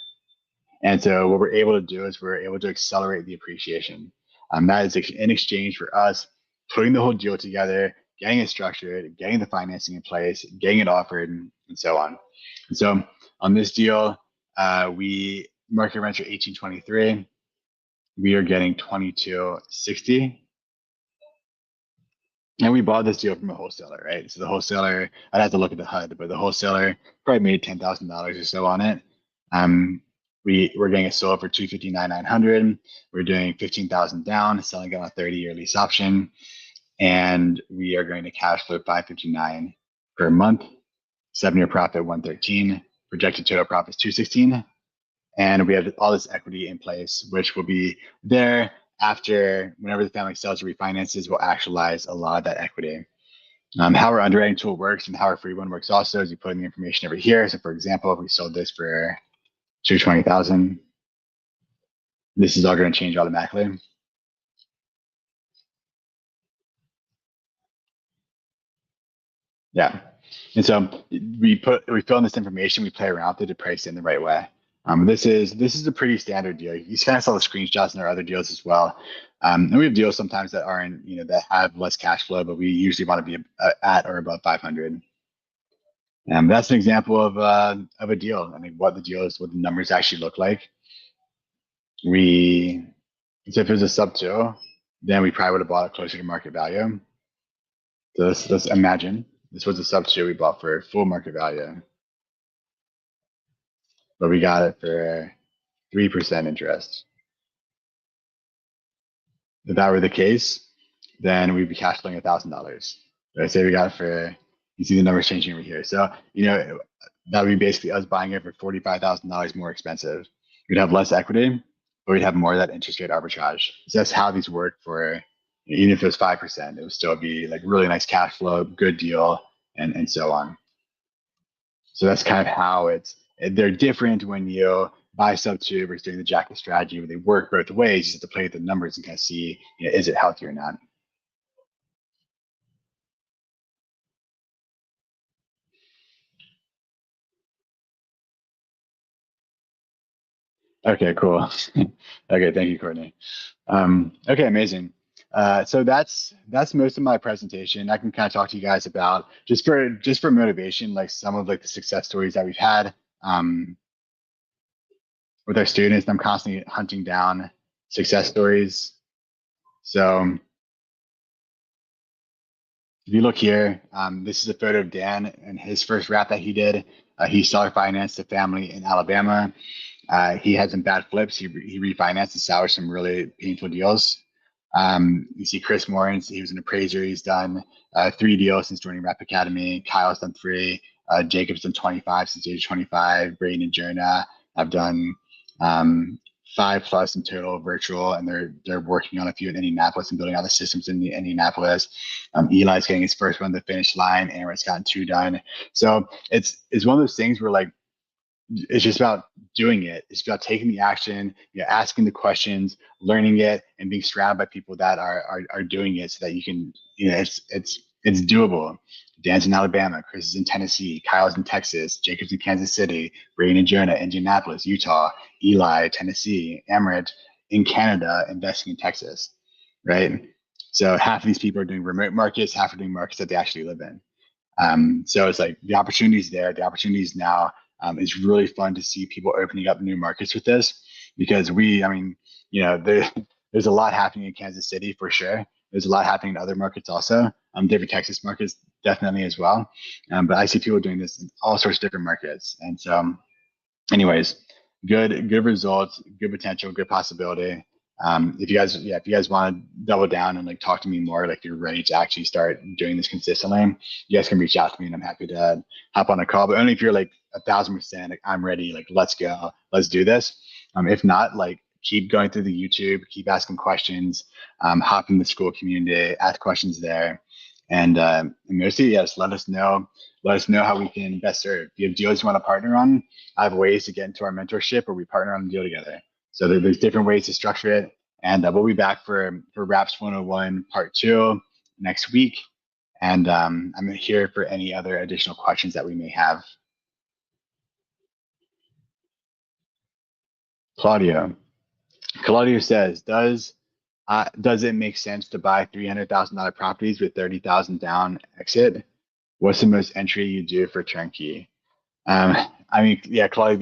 And so what we're able to do is we're able to accelerate the appreciation. That is in exchange for us putting the whole deal together, getting it structured, getting the financing in place, getting it offered, and so on. And so on this deal, we market rents are 1823. We are getting 2260. And we bought this deal from a wholesaler, right? So the wholesaler, I'd have to look at the HUD, but the wholesaler probably made $10,000 or so on it. We're getting it sold for 259,900. We're doing 15,000 down, selling it on a 30-year lease option, and we are going to cash flow 559 per month. 7-year profit 113. Projected total profit is 216, and we have all this equity in place, which will be there after whenever the family sells or refinances. We'll actualize a lot of that equity. How our underwriting tool works and how our free one works also is you put in the information over here. So for example, if we sold this for 220,000, this is all going to change automatically. Yeah. And so we fill in this information, we play around with it to price it in the right way. This is a pretty standard deal. You kind of saw the screenshots in our other deals as well. And we have deals sometimes that aren't, that have less cash flow, but we usually want to be at or above 500. That's an example of a deal. I mean, what the deal is, what the numbers actually look like. So if it was a sub 2, then we probably would have bought it closer to market value. So let's imagine this was a sub 2 we bought for full market value, but we got it for 3% interest. If that were the case, then we'd be cash flowing $1,000. Let's say we got it for, you see the numbers changing over here. So, that would be basically us buying it for $45,000 more expensive. We'd have less equity, but we'd have more of that interest rate arbitrage. So that's how these work for, even if it was 5%, it would still be like really nice cash flow, good deal, and so on. So that's kind of how they're different when you buy sub two versus doing the jacket strategy where they work both ways. You just have to play with the numbers and kind of see, is it healthy or not. Okay, cool. Okay, thank you, Courtney. Okay, amazing. So that's most of my presentation. I can kind of talk to you guys about just for motivation, like some of like the success stories that we've had with our students. I'm constantly hunting down success stories. So if you look here, this is a photo of Dan and his first rap that he did. He seller financed a family in Alabama. He had some bad flips. He refinanced and salvaged some really painful deals. You see Chris Morans, he was an appraiser. He's done 3 deals since joining Rep Academy. Kyle's done 3. Jacob's done 25 since age 25. Braden and Jonah have done 5+ in total virtual, and they're working on a few in Indianapolis and building out the systems in Indianapolis. Eli's getting his first one to the finish line. Aaron's gotten 2 done. So it's one of those things where like it's just about doing it. It's about taking the action, asking the questions, learning it, and being surrounded by people that are doing it, so that you can, it's doable. Dan's in Alabama, Chris is in Tennessee, Kyle's in Texas, Jacob's in Kansas City, Braden and Jonah, Indianapolis, Utah, Eli, Tennessee, Emirates in Canada, investing in Texas, right? So half of these people are doing remote markets, half are doing markets that they actually live in. So it's like the opportunities there, the opportunities now. It's really fun to see people opening up new markets with this, because there's a lot happening in Kansas City for sure. There's a lot happening in other markets also. Different Texas markets definitely as well. But I see people doing this in all sorts of different markets. And so anyways, good results, good potential, good possibility. If you guys want to double down and like talk to me more, like you're ready to actually start doing this consistently, you guys can reach out to me and I'm happy to hop on a call. But only if you're like 1,000%, like I'm ready, like let's go, let's do this. If not, like keep going through the YouTube, keep asking questions, hop in the school community, ask questions there, and mostly yes, let us know. Let us know how we can best serve. If you have deals you want to partner on, I have ways to get into our mentorship where we partner on a deal together. So there's different ways to structure it. And we'll be back for Raps 101 Part 2 next week. And I'm here for any other additional questions that we may have. Claudio. Claudio says, does it make sense to buy $300,000 properties with 30,000 down exit? What's the most entry you do for turnkey? I mean, yeah, Claudia,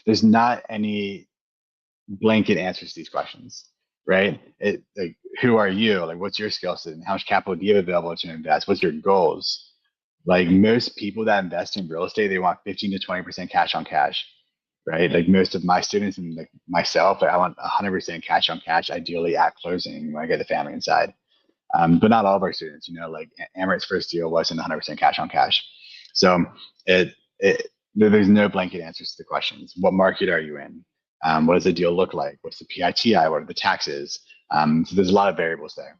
there's not any blanket answers to these questions, right? Like, who are you? Like, what's your skill set? And how much capital do you have available to invest? What's your goals? Like most people that invest in real estate, they want 15 to 20% cash on cash, right? Like most of my students and like myself, I want 100% cash on cash, ideally at closing when I get the family inside. But not all of our students, like Amaret's first deal wasn't 100% cash on cash. So there's no blanket answers to the questions. What market are you in? What does the deal look like? What's the PITI? What are the taxes? So there's a lot of variables there.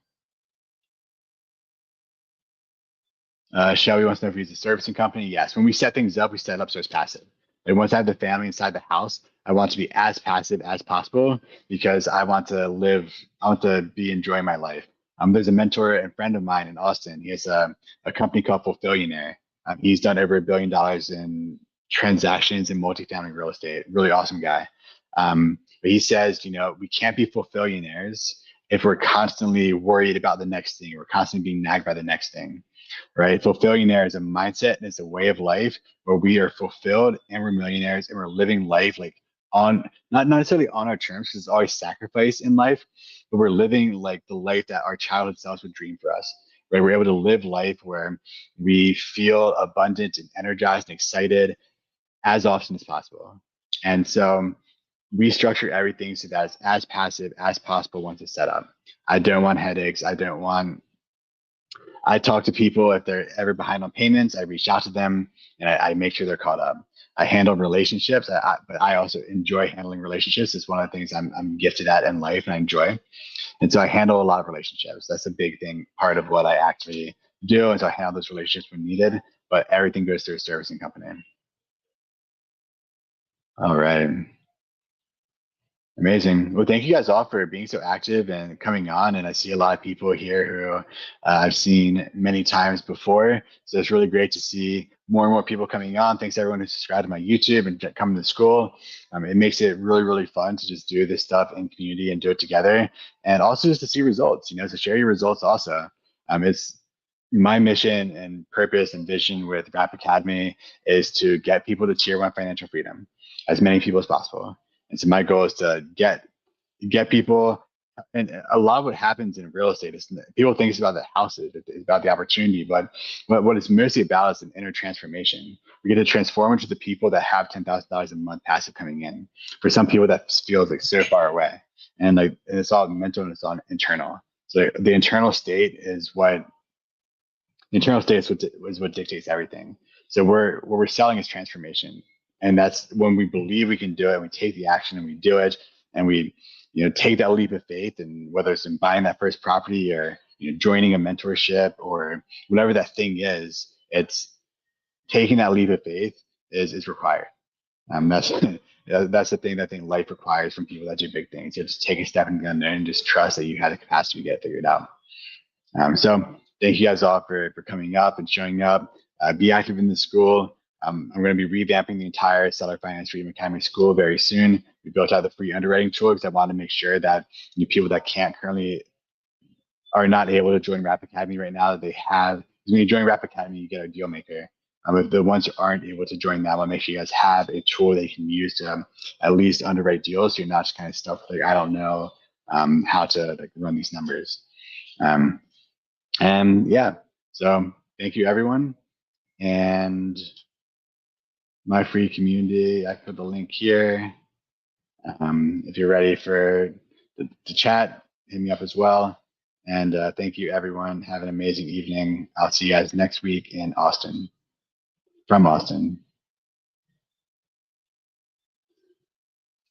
Shelby wants to know if he's a servicing company. Yes. When we set things up, we set it up so it's passive. And once I have the family inside the house, I want to be as passive as possible because I want to be enjoying my life. There's a mentor and friend of mine in Austin. He has a company called Fulfillionaire. He's done over $1 billion in transactions in multifamily real estate. Really awesome guy. But he says, we can't be fulfillionaires if we're constantly worried about the next thing. We're constantly being nagged by the next thing, right? Fulfillionaire is a mindset and it's a way of life where we are fulfilled and we're millionaires and we're living life like on not necessarily on our terms because it's always sacrifice in life, but we're living like the life that our childhood selves would dream for us. Right? We're able to live life where we feel abundant and energized and excited as often as possible. And so we structure everything so that it's as passive as possible once it's set up. I don't want headaches. I talk to people if they're ever behind on payments. I reach out to them and I make sure they're caught up. I handle relationships, but I also enjoy handling relationships. It's one of the things I'm gifted at in life and I enjoy. And so I handle a lot of relationships. That's a big thing, part of what I actually do. And so I handle those relationships when needed, but everything goes through a servicing company. All right. Amazing. Well, thank you guys all for being so active and coming on. And I see a lot of people here who I've seen many times before. So it's really great to see more and more people coming on. Thanks to everyone who subscribed to my YouTube and coming to school. It makes it really, really fun to just do this stuff in community and do it together. And also just to see results, to share your results also. It's my mission and purpose and vision with Rap Academy is to get people to tier one financial freedom, as many people as possible. And so my goal is to get people, and a lot of what happens in real estate is people think it's about the houses, it's about the opportunity, but what it's mostly about is an inner transformation. We get to transform into the people that have $10,000 a month passive coming in. For some people, that feels like so far away, and it's all mental and it's all internal. So the internal state is what dictates everything. So what we're selling is transformation, and that's when we believe we can do it. We take the action and we do it, and we take that leap of faith. And whether it's in buying that first property or joining a mentorship or whatever that thing is, it's taking that leap of faith is required. That's that's the thing that I think life requires from people that do big things. You just take a step and go in there and just trust that you have the capacity to get it figured out. So thank you guys all for coming up and showing up. Be active in the school. I'm going to be revamping the entire Seller Finance Freedom Academy school very soon. We built out the free underwriting tool because I want to make sure that people that can't currently are not able to join Rap Academy right now, that they have. Because when you join Rap Academy, you get a deal maker. If the ones who aren't able to join that, I want to make sure you guys have a tool that you can use to at least underwrite deals, so you're not just kind of stuck like, I don't know how to run these numbers. And yeah, so thank you everyone. And my free community, I put the link here. If you're ready for the chat, hit me up as well. And thank you everyone. Have an amazing evening. I'll see you guys next week in Austin, from Austin.